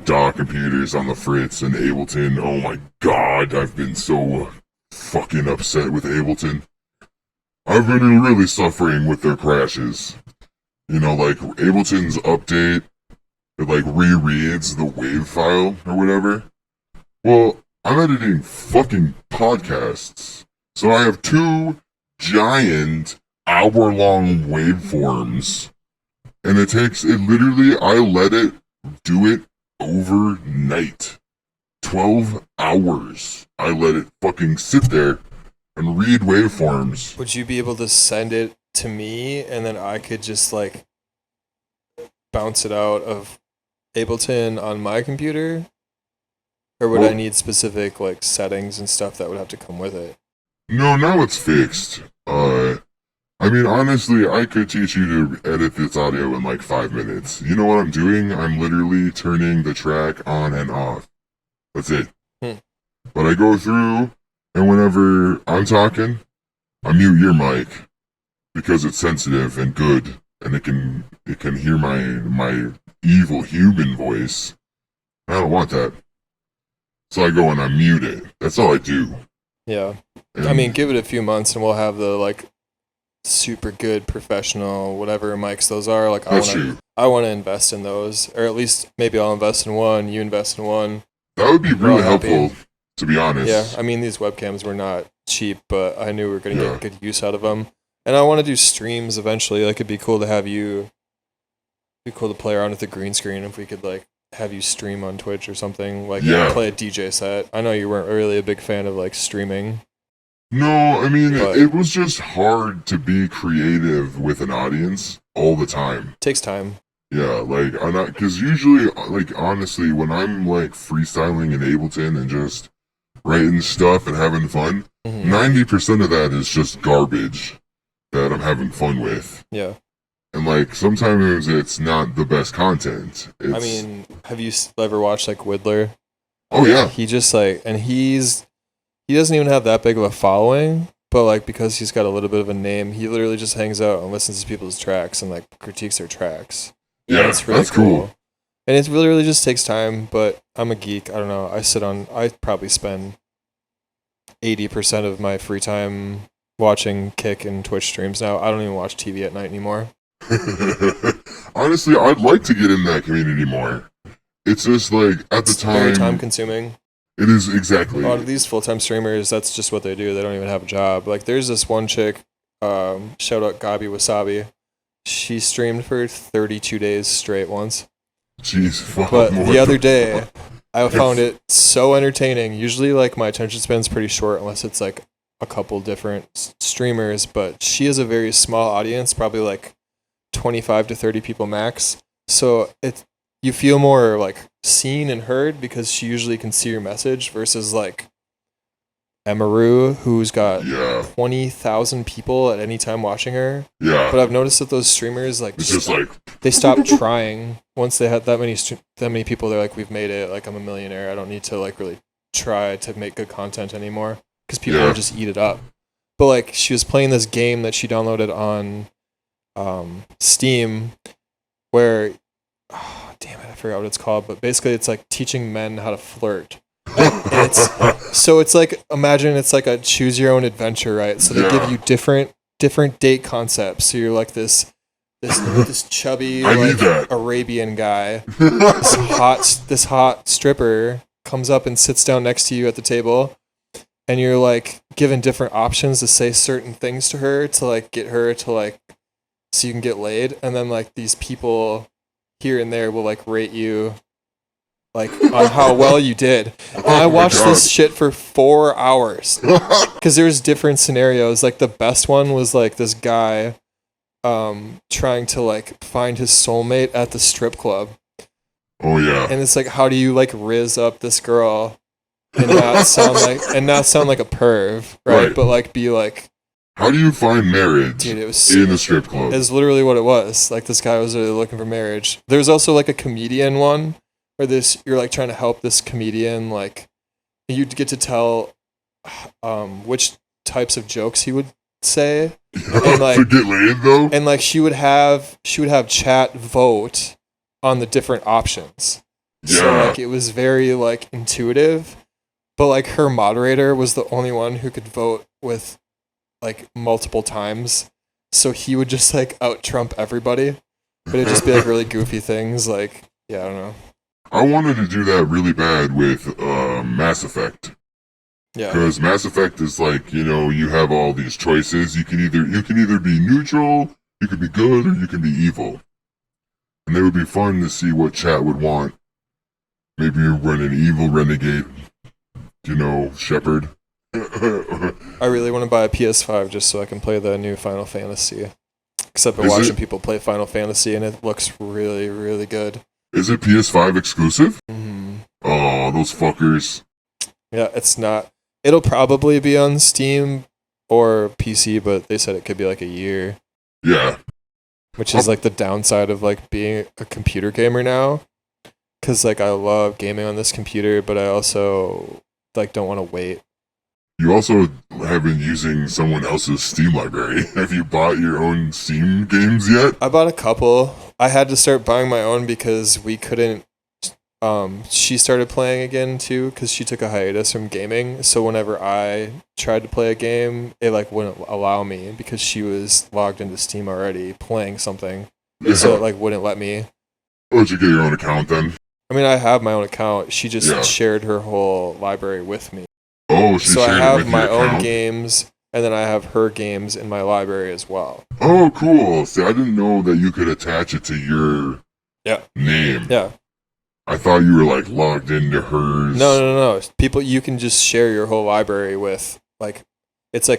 DAW computers on the fritz and Ableton. Oh my god, I've been so fucking upset with Ableton. I've been really suffering with their crashes. Like Ableton's update, it like rereads the WAV file or whatever. Well, I'm editing fucking podcasts. So I have two giant hour-long waveforms. And it literally, I let it do it overnight. 12 hours. I let it fucking sit there and read waveforms. Would you be able to send it to me and then I could just like bounce it out of Ableton on my computer? Or would I need specific like settings and stuff that would have to come with it? No, now it's fixed. I mean, honestly, I could teach you to edit this audio in like 5 minutes. You know what I'm doing? I'm literally turning the track on and off. That's it. But I go through, and whenever I'm talking, I mute your mic because it's sensitive and good, and it can hear my evil human voice. I don't want that. So I go and I mute it. That's all I do. Yeah. And I mean, give it a few months and we'll have the like super good professional whatever mics those are. Like that's true. I want to invest in those, or at least maybe I'll invest in one, you invest in one. That would be really helpful, to be honest. Yeah, I mean these webcams were not cheap, but I knew we were going to get good use out of them. And I want to do streams eventually. Like it'd be cool to have you. It'd be cool to play around with the green screen if we could like have you stream on Twitch or something. Like play a DJ set. I know you weren't really a big fan of like streaming. No, I mean, it was just hard to be creative with an audience all the time. It takes time. Yeah, like, because usually, like, honestly, when I'm, like, freestyling in Ableton and just writing stuff and having fun, 90% of that is just garbage that I'm having fun with. Yeah. And, like, sometimes it's not the best content. I mean, have you ever watched, like, Whittler? Oh, yeah. He just, like, and he doesn't even have that big of a following, but like because he's got a little bit of a name, he literally just hangs out and listens to people's tracks and like critiques their tracks. Yeah, it's really that's cool. And it really just takes time, but I'm a geek. I don't know. I probably spend 80% of my free time watching Kick and Twitch streams now. I don't even watch TV at night anymore. Honestly, I'd like to get in that community more. It's just like at the time, very time consuming. It is, exactly. A lot of these full-time streamers, that's just what they do. They don't even have a job. Like, there's this one chick, shout out Gabi Wasabi. She streamed for 32 days straight once. Jeez, fuck. But the other day, I found it so entertaining. Usually, like, my attention span's pretty short unless it's, like, a couple different streamers. But she has a very small audience, probably, like, 25 to 30 people max. So, you feel more like seen and heard because she usually can see your message versus like Emaru, who's got 20,000 people at any time watching her. Yeah. But I've noticed that those streamers like it's just like they stop trying once they had that many people. They're like, we've made it. Like I'm a millionaire. I don't need to like really try to make good content anymore because people will just eat it up. But like she was playing this game that she downloaded on Steam where. Oh, damn it, I forgot what it's called, but basically it's like teaching men how to flirt. It's like, imagine it's like a choose your own adventure, right? So they give you different date concepts. So you're like this chubby like Arabian guy. this hot stripper comes up and sits down next to you at the table, and you're like given different options to say certain things to her to like get her to like so you can get laid, and then like these people here and there will like rate you like on how well you did. And I watched this shit for 4 hours because there's different scenarios. Like the best one was like this guy trying to like find his soulmate at the strip club. Oh yeah. And it's like, how do you like rizz up this girl and not sound like a perv, right? But like be like, how do you find marriage in a strip club? It's literally what it was. Like this guy was really looking for marriage. There's also like a comedian one where you're like trying to help this comedian, like you get to tell which types of jokes he would say. And like, to get laid though. and like she would have chat vote on the different options. Yeah. So like it was very like intuitive, but like her moderator was the only one who could vote with like multiple times. So he would just like out Trump everybody. But it'd just be like really goofy things like, yeah, I don't know. I wanted to do that really bad with Mass Effect. Yeah. Because Mass Effect is like, you know, you have all these choices. You can either be neutral, you can be good, or you can be evil. And it would be fun to see what chat would want. Maybe you run an evil renegade, you know, Shepard. I really want to buy a PS5 just so I can play the new Final Fantasy. Because I've been Is watching it? people play Final Fantasy and it looks really, really good. Is it PS5 exclusive? Mm-hmm. Oh, those fuckers. Yeah, it's not. It'll probably be on Steam or PC, but they said it could be like a year. Yeah. Which is like the downside of like being a computer gamer now. Because like I love gaming on this computer, but I also like don't want to wait. You also have been using someone else's Steam library. Have you bought your own Steam games yet? I bought a couple. I had to start buying my own because we couldn't. She started playing again too because she took a hiatus from gaming. So whenever I tried to play a game, it like wouldn't allow me because she was logged into Steam already playing something. Yeah. So it like wouldn't let me. Or did you get your own account then? I mean, I have my own account. She just Yeah. shared her whole library with me. Oh, she So I shared it have with my your own account? games, and then I have her games in my library as well. Oh, cool. See, I didn't know that you could attach it to your name. Yeah. I thought you were like logged into hers. No. People, you can just share your whole library with like it's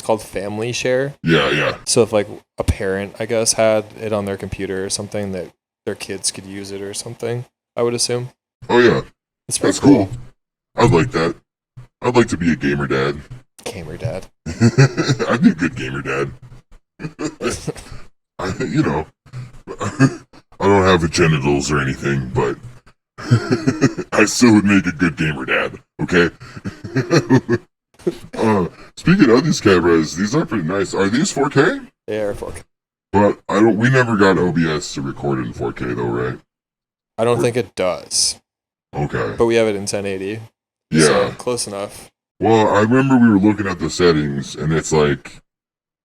called family share. Yeah. So if like a parent, I guess, had it on their computer or something that their kids could use it or something, I would assume. Oh, yeah. It's pretty That's cool. I'd like that. I'd like to be a gamer dad. Gamer dad. I'd be a good gamer dad. You know, I don't have the genitals or anything, but I still would make a good gamer dad, okay? Speaking of these cameras, these are pretty nice. Are these 4K? Yeah, or 4K. But we never got OBS to record in 4K though, right? I don't think it does, Okay. but we have it in 1080. Yeah. So close enough. Well, I remember we were looking at the settings, and it's like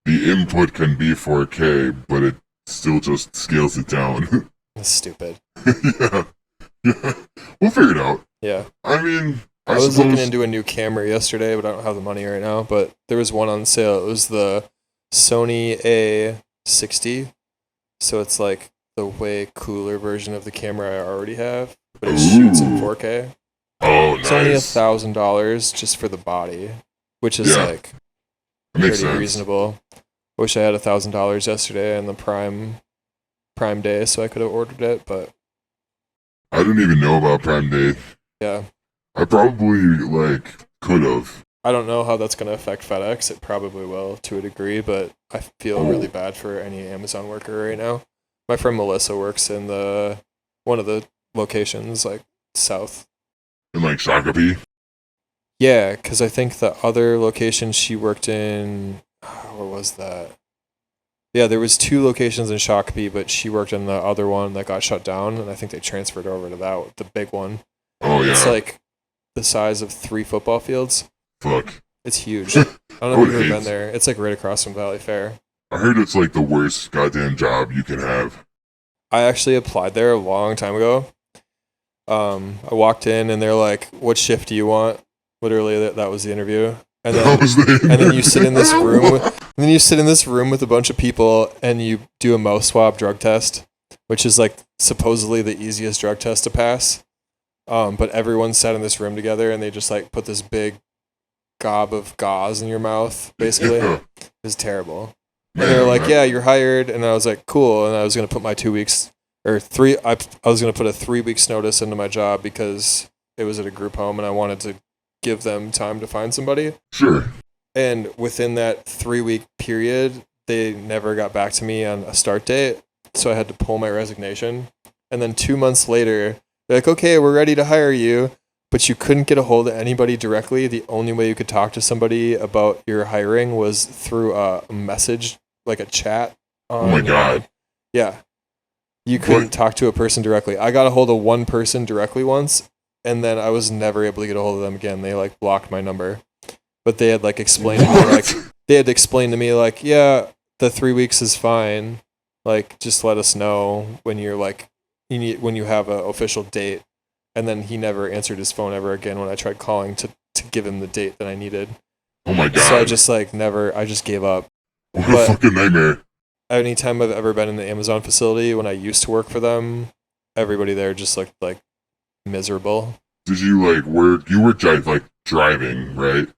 the input can be 4K, but it still just scales it down. It's stupid. yeah. We'll figure it out. Yeah. I mean, I I was suppose... looking into a new camera yesterday, but I don't have the money right now. But there was one on sale. It was the Sony A60. So it's like the way cooler version of the camera I already have, but it shoots in 4K. Oh, It's only nice. $1,000 just for the body, which is like That makes pretty sense. reasonable. Wish I had $1,000 yesterday on the Prime Day, so I could have ordered it. But I didn't even know about Prime Day. yeah, I probably, could have. I don't know how that's going to affect FedEx. It probably will to a degree, but I feel really bad for any Amazon worker right now. My friend Melissa works in one of the locations, like south. And, Shakopee. Yeah, because I think the other location she worked in, where was that? Yeah, there was 2 locations in Shakopee, but she worked in the other one that got shut down, and I think they transferred over to that, the big one. Oh, yeah. It's like the size of 3 football fields. Fuck. It's huge. I don't know if you've ever hate been there. It's like right across from Valley Fair. I heard it's, the worst goddamn job you can have. I actually applied there a long time ago. I walked in and they're like, "What shift do you want?" Literally, that was the interview. And then you sit in this room with a bunch of people and you do a mouth swab drug test, which is like supposedly the easiest drug test to pass. But everyone sat in this room together and they just put this big gob of gauze in your mouth, basically. Yeah. It was terrible. And they were like, "Yeah, you're hired." And I was like, "Cool." And I was gonna put my 2 weeks or 3. I was gonna put a 3 weeks notice into my job because it was at a group home and I wanted to give them time to find somebody. Sure. And within that 3-week period, they never got back to me on a start date, so I had to pull my resignation. And then 2 months later, they're like, "Okay, we're ready to hire you, but you couldn't get a hold of anybody directly. The only way you could talk to somebody about your hiring was through a message, like a chat. Oh my God. Yeah. You couldn't talk to a person directly. I got a hold of one person directly once, and then I was never able to get a hold of them again. They like blocked my number. But they had like explained to me like, yeah, the 3 weeks is fine. Like, just let us know when you're like, when you have an official date. And then he never answered his phone ever again when I tried calling to give him the date that I needed. Oh my God. So I just like I just gave up. What a fucking nightmare. Anytime I've ever been in the Amazon facility when I used to work for them, everybody there just looked like miserable. Did you like work? You were like driving, right?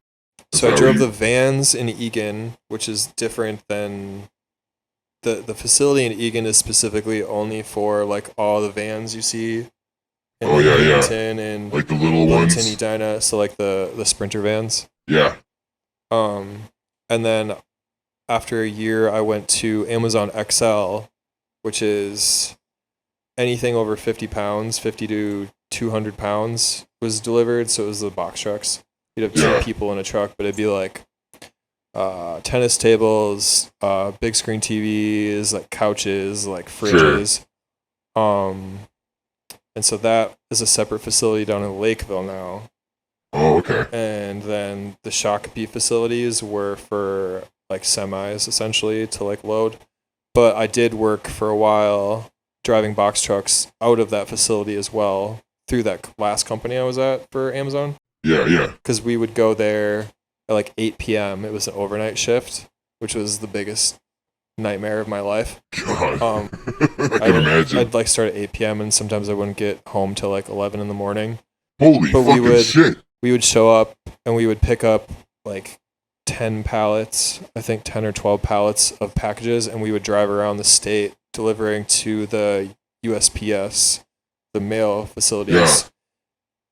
So I drove the vans in Egan, which is different than the facility in Egan is specifically only for like all the vans you see in Hamilton and like the little ones, Edina, so like the Sprinter vans. Yeah. And then after a year, I went to Amazon XL, which is anything over 50 pounds, 50 to 200 pounds was delivered. So it was the box trucks. You'd have 2 people in a truck, but it'd be like tennis tables, big screen TVs, like couches, like fridges. Sure. And so that is a separate facility down in Lakeville now. Oh, okay. And then the Shakopee facilities were for like semis essentially to like load. But I did work for a while driving box trucks out of that facility as well through that last company I was at for Amazon. Yeah, yeah. Because we would go there at like 8 p.m. It was an overnight shift, which was the biggest nightmare of my life. God. I can imagine. I'd like start at 8 p.m. and sometimes I wouldn't get home till like 11 in the morning. Holy fucking shit. We would show up and we would pick up like 10 pallets, I think 10 or 12 pallets of packages, and we would drive around the state delivering to the USPS, the mail facilities.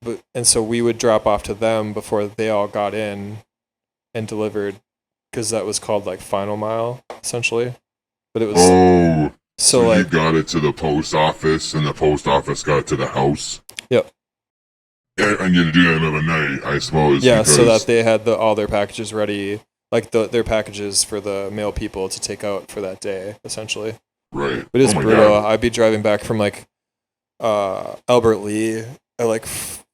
Yeah. And so we would drop off to them before they all got in and delivered, because that was called like final mile, essentially. But it was so like, you got it to the post office, and the post office got it to the house. Yep. And you do that another night, I suppose. Yeah, so that they had all their packages ready, like their packages for the mail people to take out for that day, essentially. Right. But it's brutal. God. I'd be driving back from like Albert Lee at like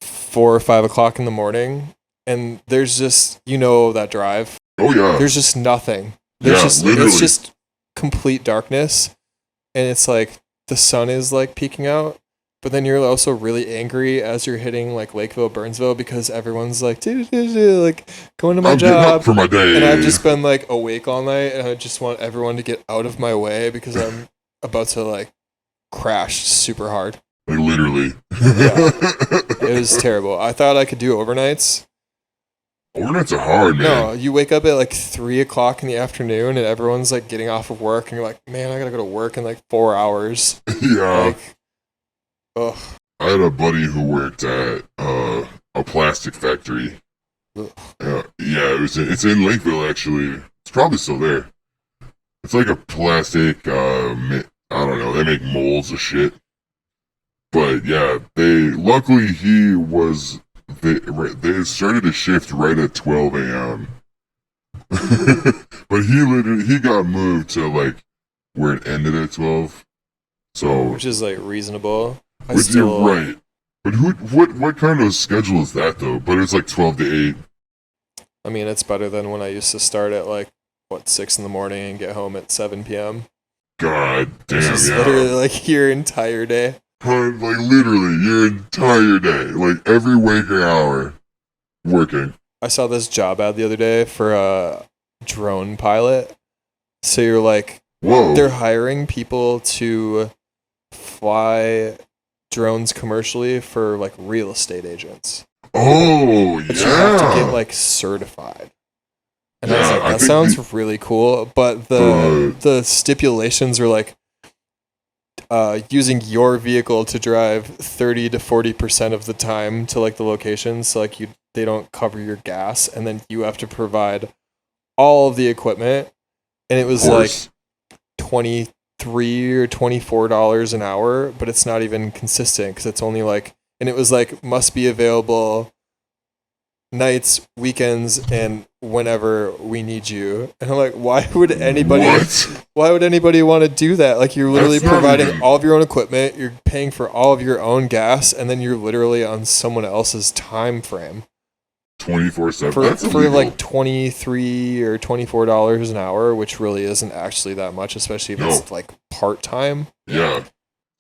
4 or 5 o'clock in the morning, and there's just, that drive. Oh yeah. There's just nothing. Literally. It's just complete darkness, and it's like the sun is like peeking out. But then you're also really angry as you're hitting like Lakeville, Burnsville, because everyone's like, like going to my job for my day. And I've just been like awake all night, and I just want everyone to get out of my way because I'm about to like crash super hard. Like literally. Yeah. It was terrible. I thought I could do overnights. Overnights are hard, man. No, you wake up at like 3 o'clock in the afternoon and everyone's like getting off of work, and you're like, man, I gotta go to work in like 4 hours. Yeah. Like, ugh. I had a buddy who worked at a plastic factory. It's in Lakeville, actually. It's probably still there. It's like a plastic, I don't know, they make molds of shit. But yeah, luckily they started a shift right at 12 a.m. But he got moved to like where it ended at 12. So, which is like reasonable. Right. But what kind of schedule is that though? But it's like 12 to 8. I mean, it's better than when I used to start at like 6 in the morning and get home at 7 p.m. God damn, it's literally like your entire day. Like literally your entire day, like every waking hour, working. I saw this job ad the other day for a drone pilot. So you're like, whoa, they're hiring people to fly drones commercially for like real estate agents. Oh, but you have to get like certified. And I was like, that sounds really cool. But the stipulations were like, using your vehicle to drive 30 to 40% of the time to like the locations, so like they don't cover your gas, and then you have to provide all of the equipment, and it was like $23 or $24 an hour, but it's not even consistent because it's only like and it was like must be available nights, weekends, and whenever we need you. And I'm like, why would anybody want to do that? Like, you're literally That's not providing even- all of your own equipment, you're paying for all of your own gas, and then you're literally on someone else's time frame 24/7. for That's illegal. like $23 or $24 an hour, which really isn't actually that much, especially if it's like part-time. Yeah.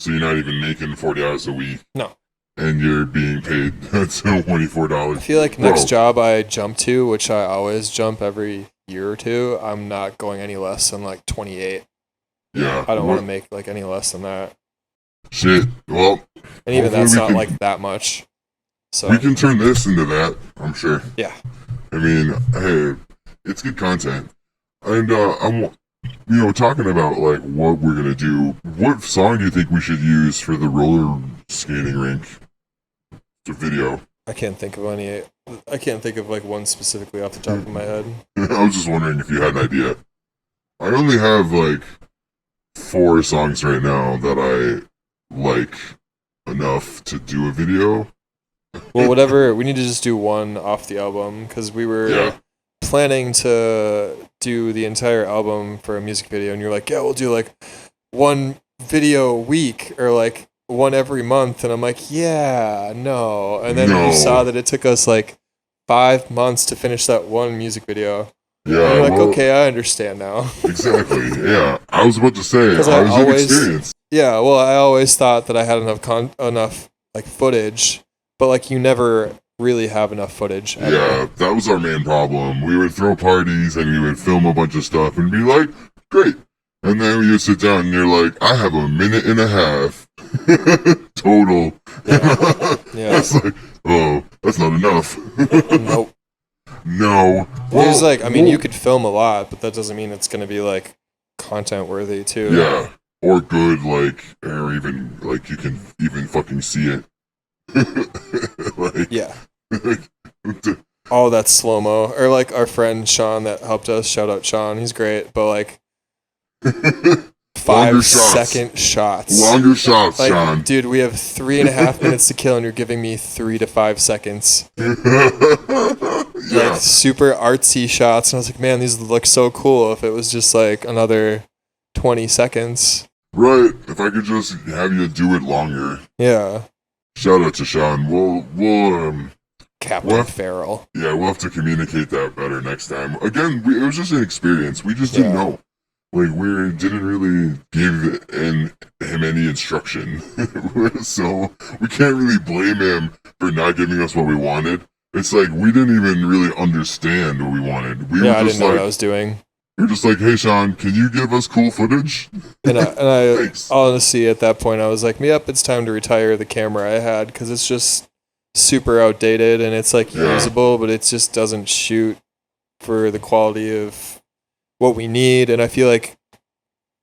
So you're not even making 40 hours a week. No. And you're being paid $24. I feel like Bro. next job I jump to, which I always jump every year or two, I'm not going any less than like 28. Yeah. I don't want to make like any less than that. Shit. Well, And even hopefully that's we not can- like that much. So we can turn this into that, I'm sure. yeah. I mean, hey, it's good content. And I'm talking about like what we're gonna do. What song do you think we should use for the roller skating rink? The video. I can't think of any. I can't think of like one specifically off the top of my head. I was just wondering if you had an idea. I only have like 4 songs right now that I like enough to do a video. Well, whatever. We need to just do one off the album because we were Yeah. planning to do the entire album for a music video, and you're like, yeah, we'll do like one video a week or like one every month, and I'm like, yeah, no. And then No. you saw that it took us like 5 months to finish that one music video. Yeah, And you're like, well, okay, I understand now. exactly. Yeah, I was about to say 'Cause I I was always- inexperienced. Yeah, well, I always thought that I had enough like footage, but like you never really have enough footage. ever. Yeah, that was our main problem. We would throw parties and we would film a bunch of stuff and be like, great. And then we would sit down and you're like, I have a minute and a half total. Yeah. That's like, oh, that's not enough. Nope. No. There's like, I mean, you could film a lot, but that doesn't mean it's gonna be like content worthy too. Yeah. Or good, like, or even, like, you can even fucking see it. Like, Yeah. All that slow mo, or like our friend Sean that helped us. Shout out Sean, he's great. But like Longer 5-second shots. Longer shots, Like, Sean. dude, we have 3.5 minutes to kill, and you're giving me 3 to 5 seconds. Yeah. Like super artsy shots, and I was like, man, these look so cool. If it was just like another 20 seconds, Right. If I could just have you do it longer. yeah. Shout out to Sean. We'll Captain What? Farrell. yeah, we'll have to communicate that better next time. Again, it was just an experience. We just didn't Yeah. know. Like, we didn't really give him any instruction. So, we can't really blame him for not giving us what we wanted. It's like, we didn't even really understand what we wanted. We Yeah, I were didn't just know like, what I was doing. we were just like, hey, Sean, can you give us cool footage? And I Thanks. honestly, at that point, I was like, yep, it's time to retire the camera I had because it's just super outdated and it's like Yeah. usable, but it just doesn't shoot for the quality of what we need. And I feel like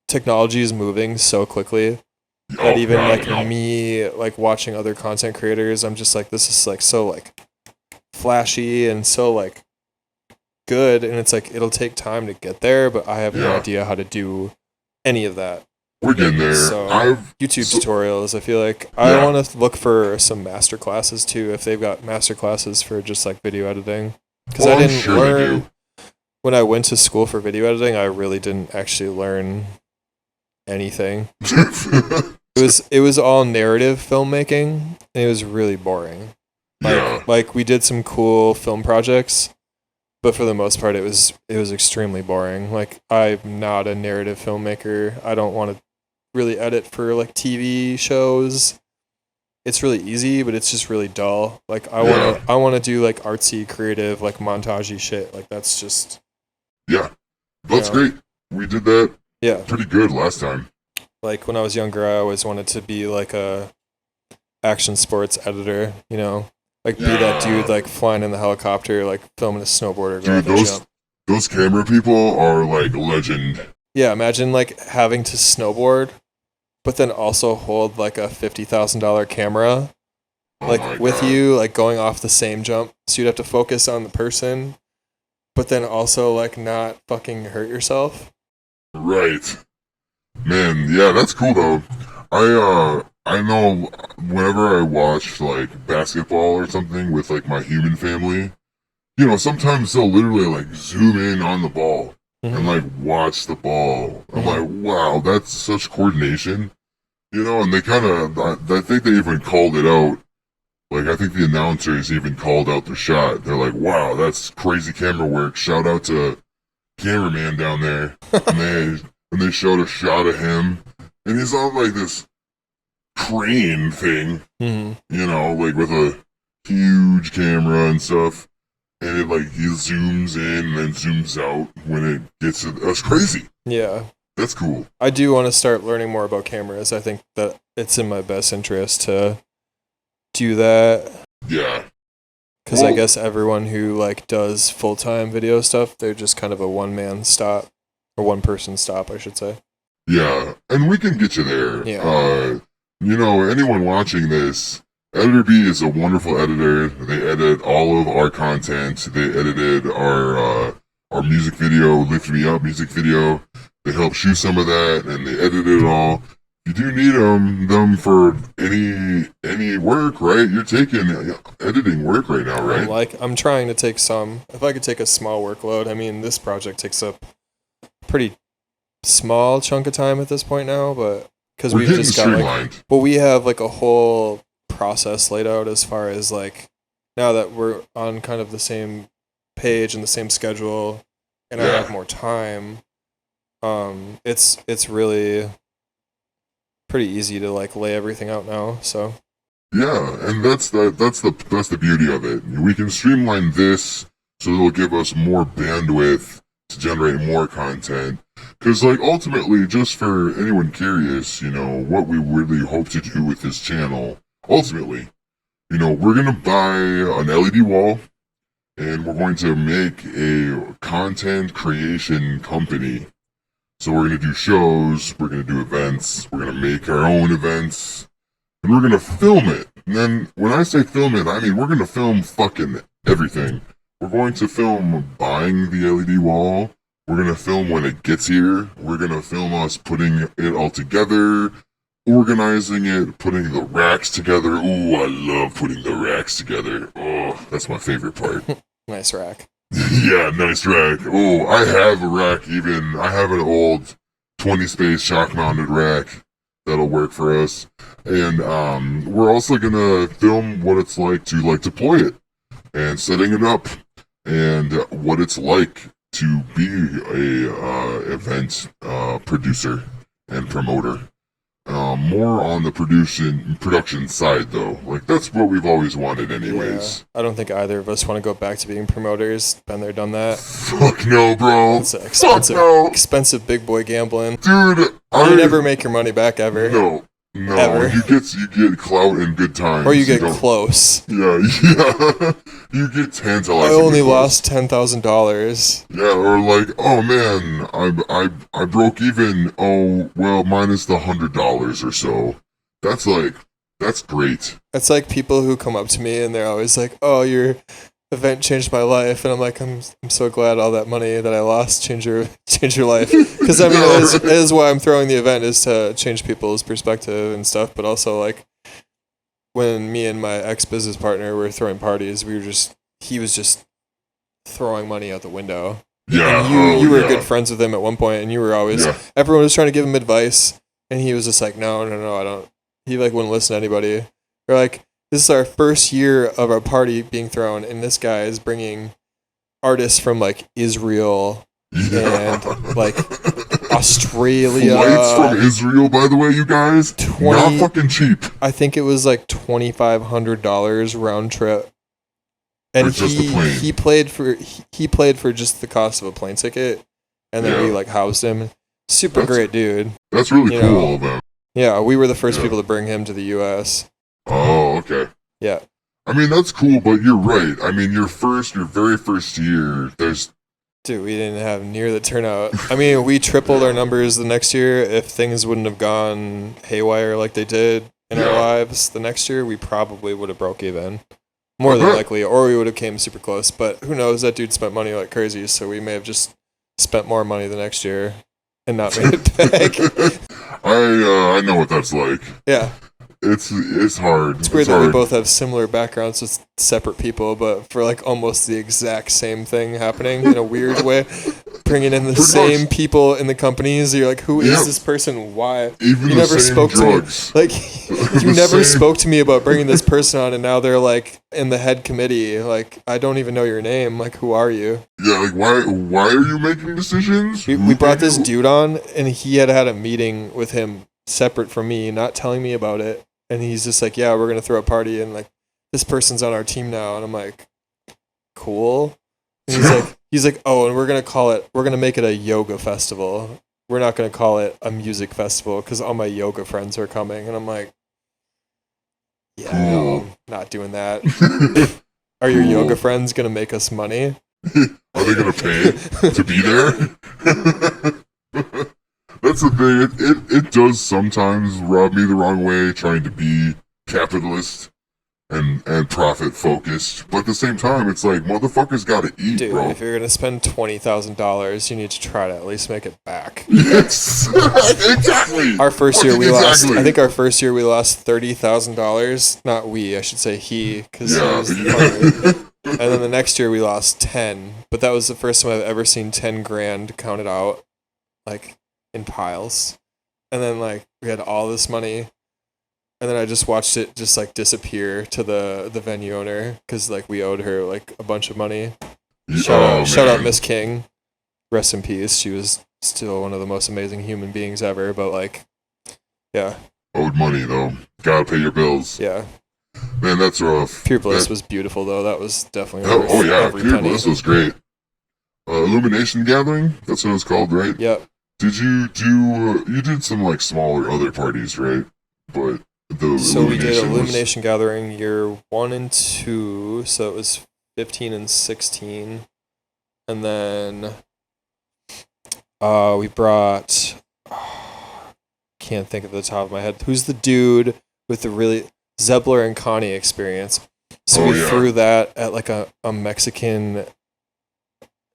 technology is moving so quickly that even God, like no. me, like watching other content creators, I'm just like, this is like so like flashy and so like good, and it's like it'll take time to get there, but I have no Yeah. idea how to do any of that. We're getting there. So- I've YouTube So- tutorials. I feel like I Yeah. want to look for some master classes too, if they've got master classes for just like video editing. Because Well, I I'm didn't sure they learn do. when I went to school for video editing. I really didn't actually learn anything. It was all narrative filmmaking, and it was really boring. yeah. Like we did some cool film projects, but for the most part, it was extremely boring. Like I'm not a narrative filmmaker. I don't want to really edit for like TV shows. It's really easy, but it's just really dull. Like I want to do like artsy, creative, like montagey shit. Like that's just Yeah. That's Yeah. great. We did that yeah. pretty good last time. Like when I was younger, I always wanted to be like a action sports editor. You know, like be that Yeah. dude like flying in the helicopter, like filming a snowboarder. go Dude, off a those jump. those camera people are like legend. Yeah, imagine like having to snowboard, but then also hold like a $50,000 camera, Oh like my with God. you, like going off the same jump. So you'd have to focus on the person, but then also like not fucking hurt yourself. Right. Man, yeah, that's cool though. I know whenever I watch like basketball or something with like my human family, you know, sometimes they'll literally like zoom in on the ball and like watch the ball. I'm like, wow, that's such coordination, you know. And they kind of, I think they even called it out. Like, I think the announcers even called out the shot. They're like, wow, that's crazy camera work. Shout out to cameraman down there. And they showed a shot of him, and he's on like this crane thing, you know, like with a huge camera and stuff. And it like he zooms in and then zooms out when it gets to that's crazy. Yeah. That's cool. I do want to start learning more about cameras. I think that it's in my best interest to do that. Yeah. Because I guess everyone who like does full-time video stuff, they're just kind of a one-man stop. Or one-person stop, I should say. Yeah. And we can get you there. Yeah. You know, anyone watching this, Editor B is a wonderful editor. They edit all of our content. They edited our music video, Lift Me Up music video. They helped shoot some of that, and they edited it all. You do need them for any work, right? You're taking editing work right now, right? I'm trying to take some. If I could take a small workload, I mean, this project takes up a pretty small chunk of time at this point now, but because we've just got like, but we have like a whole process laid out as far as like now that we're on kind of the same page and the same schedule, and I have more time. It's really pretty easy to like lay everything out now. So yeah, and that's the beauty of it. We can streamline this so it'll give us more bandwidth to generate more content. Because like ultimately, just for anyone curious, you know, what we really hope to do with this channel, ultimately, you know, we're gonna buy an LED wall and we're going to make a content creation company. So we're going to do shows, we're going to do events, we're going to make our own events, and we're going to film it. And then when I say film it, I mean we're going to film fucking everything. We're going to film buying the LED wall, we're going to film when it gets here, we're going to film us putting it all together, organizing it, putting the racks together. Ooh, I love putting the racks together. Oh, that's my favorite part. Nice rack. Yeah, nice rack. Oh, I have a rack even. I have an old 20 space shock mounted rack that'll work for us. And we're also gonna film what it's like to like deploy it and setting it up and what it's like to be a event producer and promoter. More on the production side though. Like that's what we've always wanted anyways. Yeah, I don't think either of us want to go back to being promoters. Been there, done that. Fuck no, bro. It's expensive big boy gambling. Dude, you never make your money back ever. No. Ever. You get clout and good times. Or you get close. Yeah. You get tantalizing. I only lost $10,000. Yeah, or like, oh man, I broke even. Oh well, minus the $100 or so. That's great. It's like people who come up to me and they're always like, "Oh, your event changed my life," and I'm like, I'm so glad all that money that I lost changed your life. Because I mean, that is why I'm throwing the event, is to change people's perspective and stuff. But also like when me and my ex-business partner were throwing parties, he was just throwing money out the window. Yeah, and you were good friends with him at one point, and you were always everyone was trying to give him advice, and he was just like, no, I don't. He like wouldn't listen to anybody. They're like, this is our first year of our party being thrown, and this guy is bringing artists from like Israel and like Australia. Flights from Israel, by the way, you guys. Not fucking cheap. I think it was like $2,500 round trip. And he played for just the cost of a plane ticket, and then we like housed him. Super great dude. That's really cool of him. Yeah, we were the first people to bring him to the U.S. Oh, okay. Yeah. I mean, that's cool, but you're right. I mean, your very first year, Dude, we didn't have near the turnout. I mean, we tripled our numbers the next year. If things wouldn't have gone haywire like they did in our lives the next year, we probably would have broke even. More than likely, or we would have came super close. But who knows? That dude spent money like crazy, so we may have just spent more money the next year and not made it back. I know what that's like. Yeah. it's hard. It's weird that we both have similar backgrounds with separate people, but for like almost the exact same thing happening in a weird way. Bringing in the Pretty same much. people in the companies. You're like, who is Yep. this person? Why? Even You the never same spoke drugs. to me. Like, you The never same- spoke to me about bringing this person on, and now they're like in the head committee. Like, I don't even know your name. Like, who are you? Yeah, like why are you making decisions? We brought this dude on, and he had a meeting with him separate from me, not telling me about it. And he's just like, yeah, we're going to throw a party, and like, this person's on our team now. And I'm like, cool. And he's like, oh, and we're going to make it a yoga festival. We're not going to call it a music festival because all my yoga friends are coming. And I'm like, yeah, Cool. no, not doing that. Are your Cool. yoga friends going to make us money? Are they gonna pay to be there? That's the thing. It does sometimes rub me the wrong way, trying to be capitalist and profit focused. But at the same time, it's like motherfuckers gotta eat, Dude, bro. if you're going to spend $20,000, you need to try to at least make it back. Yes, exactly. Our first year Fucking we lost. exactly. I think our first year we lost $30,000. Not we, I should say he, because he was the partner. And then the next year we lost 10. But that was the first time I've ever seen 10 grand counted out, like in piles. And then like we had all this money, and then I just watched it just like disappear to the venue owner because like we owed her like a bunch of money. Shout out man. Miss King, rest in peace. She was still one of the most amazing human beings ever. But like, yeah. Owed money though. Gotta pay your bills. Yeah, Man, that's rough. Pure Bliss That- was beautiful though. That was definitely Oh, worth oh yeah, every Pure penny. Bliss was great. Illumination Gathering. That's what it was called, right? Yep. Did you do? You did some like smaller other parties, right? But the So we did was- Illumination Gathering year 1 and 2. So it was 15 and 16, and then we brought. Can't think of the top of my head. Who's the dude with the really Zebler and Connie experience? So Oh, we yeah. threw that at like a Mexican.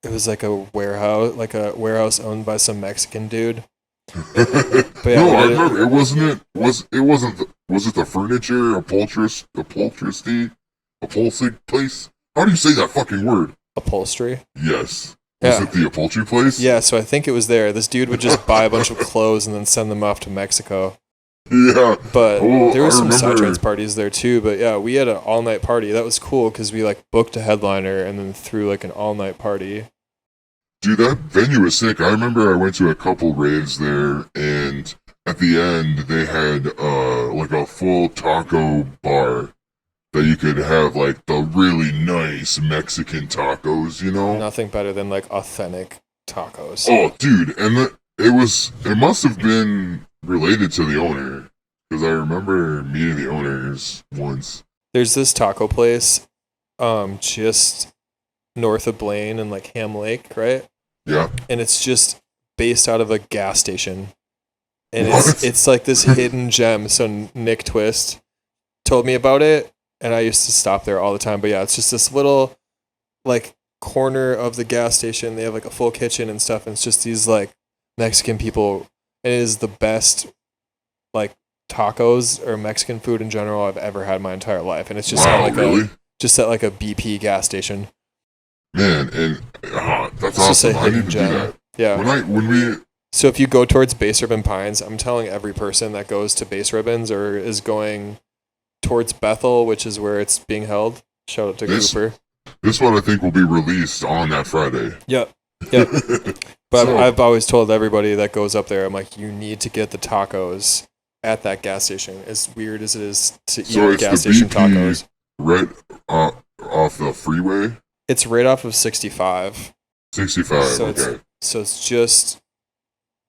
It was like a warehouse owned by some Mexican dude. yeah, no, we I did it. remember. It wasn't. Was it the furniture upholstery place? How do you say that fucking word? Upholstery. Yes. Was Yeah. it the upholstery place? Yeah, so I think it was there. This dude would just buy a bunch of clothes and then send them off to Mexico. Yeah. But Oh, there was I some remember. Psytrance parties there too. But yeah, we had an all-night party. That was cool because we like booked a headliner and then threw like an all-night party. Dude, that venue was sick. I remember I went to a couple raves there, and at the end they had like a full taco bar that you could have like the really nice Mexican tacos, you know? Nothing better than like authentic tacos. Oh, dude, and it must have been related to the owner because I remember meeting the owners once. There's this taco place, just north of Blaine and like Ham Lake, right? Yeah. And it's just based out of a gas station, and What? it's like this hidden gem. So Nick Twist told me about it, and I used to stop there all the time. But yeah, it's just this little like corner of the gas station. They have like a full kitchen and stuff, and it's just these like Mexican people. It is the best like tacos or Mexican food in general I've ever had in my entire life, and it's just Wow, at like really? just at like a BP gas station. Man, and that's It's just a awesome. I need hidden to do gem. that. Yeah. When we So if you go towards Base Ribbon Pines, I'm telling every person that goes to Base Ribbons or is going towards Bethel, which is where it's being held. Shout out to This- Cooper. This one I think will be released on that Friday. Yep. Yep. But So- I've always told everybody that goes up there, I'm like, you need to get the tacos at that gas station. As weird as it is to So eat it's gas the station BP tacos. right off the freeway. It's right off of 65. 65. So Okay. So it's just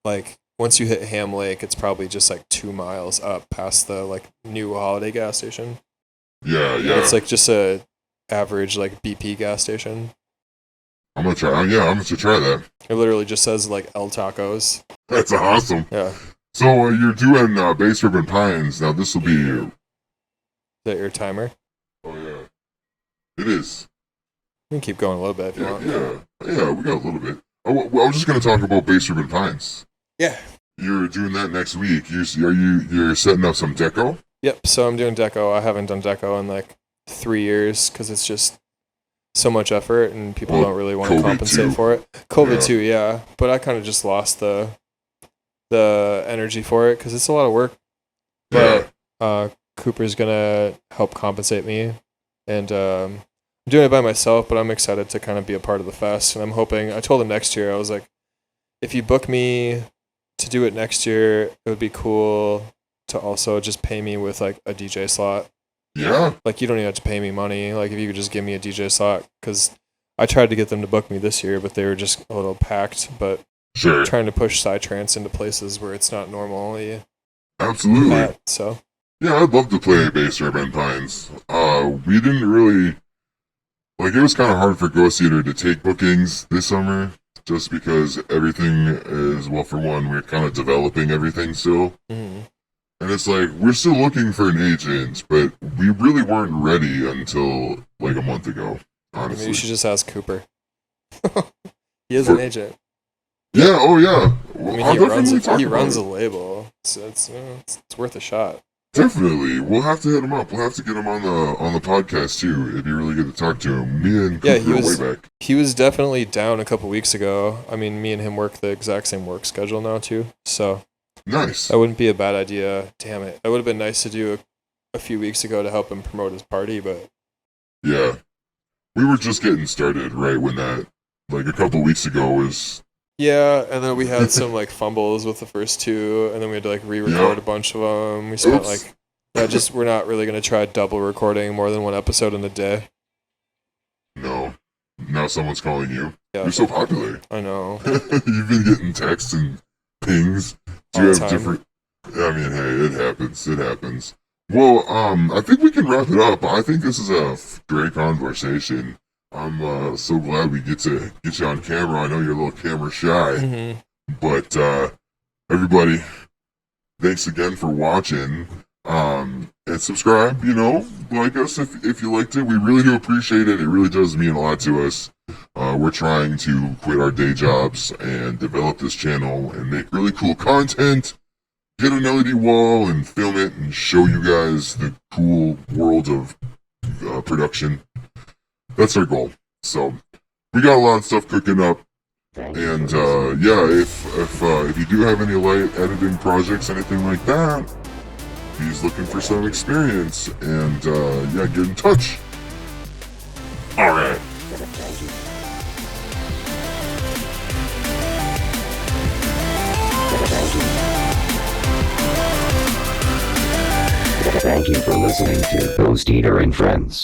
like once you hit Ham Lake, it's probably just like 2 miles up past the like new Holiday gas station. Yeah, yeah. It's like just a average like BP gas station. I'm gonna try. Yeah, I'm gonna try that. It literally just says like El Tacos. That's awesome. Yeah. So you're doing Base Ribbon Pines now. This will be. Is that your timer? Oh yeah, it is. You can keep going a little bit if you Yeah, want. yeah. We got a little bit. Oh, well, I was just gonna talk about Base Ribbon Pines. Yeah. You're doing that next week. You're setting up some deco. Yep. So I'm doing deco. I haven't done deco in like 3 years because it's just so much effort and people Well, don't really want to COVID compensate too. for it. COVID Yeah. too, yeah. But I kind of just lost the energy for it because it's a lot of work. Yeah. But Cooper's gonna help compensate me, and I'm doing it by myself. But I'm excited to kind of be a part of the fest, and I'm hoping. I told him next year. I was like, if you book me to do it next year, it would be cool to also just pay me with like a DJ slot. Yeah. Like, you don't even have to pay me money. Like, if you could just give me a DJ slot, because I tried to get them to book me this year, but they were just a little packed. But Sure. trying to push Psytrance into places where it's not normally Absolutely. at. So Yeah, I'd love to play bass or Ben Pines. We didn't really like. It was kind of hard for Ghosteater to take bookings this summer, just because everything is, well, for one, we're kind of developing everything still, mhm. and it's like we're still looking for an agent, but we really weren't ready until like a month ago. I mean, Honestly. you should just ask Cooper. He is an agent. Yeah. Oh yeah. I Well, mean, I'll he definitely talk he about runs it. a label, so it's worth a shot. Definitely. We'll have to hit him up. We'll have to get him on the podcast too. It'd be really good to talk to him. Me and Yeah, Cooper are way back. he was definitely down a couple weeks ago. I mean, me and him work the exact same work schedule now too, so Nice. that wouldn't be a bad idea. Damn it, that would have been nice to do a few weeks ago to help him promote his party, but Yeah. We were just getting started right when that, like a couple weeks ago, was. yeah. And then we had some like fumbles with the first two, and then we had to like re-record Yeah. a bunch of them. We spent Oops. like we're not really gonna try double recording more than one episode in a day. No. Now someone's calling you. Yeah, You're so popular. I know. You've been getting texts and pings. Do you All have the time. different? I mean, hey, it happens. It happens. Well, I think we can wrap it up. I think this is a great conversation. I'm so glad we get to get you on camera. I know you're a little camera shy, Mhm. but everybody, thanks again for watching. And subscribe. Like us if you liked it. We really do appreciate it. It really does mean a lot to us. We're trying to quit our day jobs and develop this channel and make really cool content. Get an LED wall and film it and show you guys the cool world of production. That's our goal. So we got a lot of stuff cooking up, Thank you and for listening. yeah, if you do have any light editing projects, anything like that, he's looking for some experience, and yeah, get in touch. All right. Thank you. Thank you for listening to GhostEater and Friends.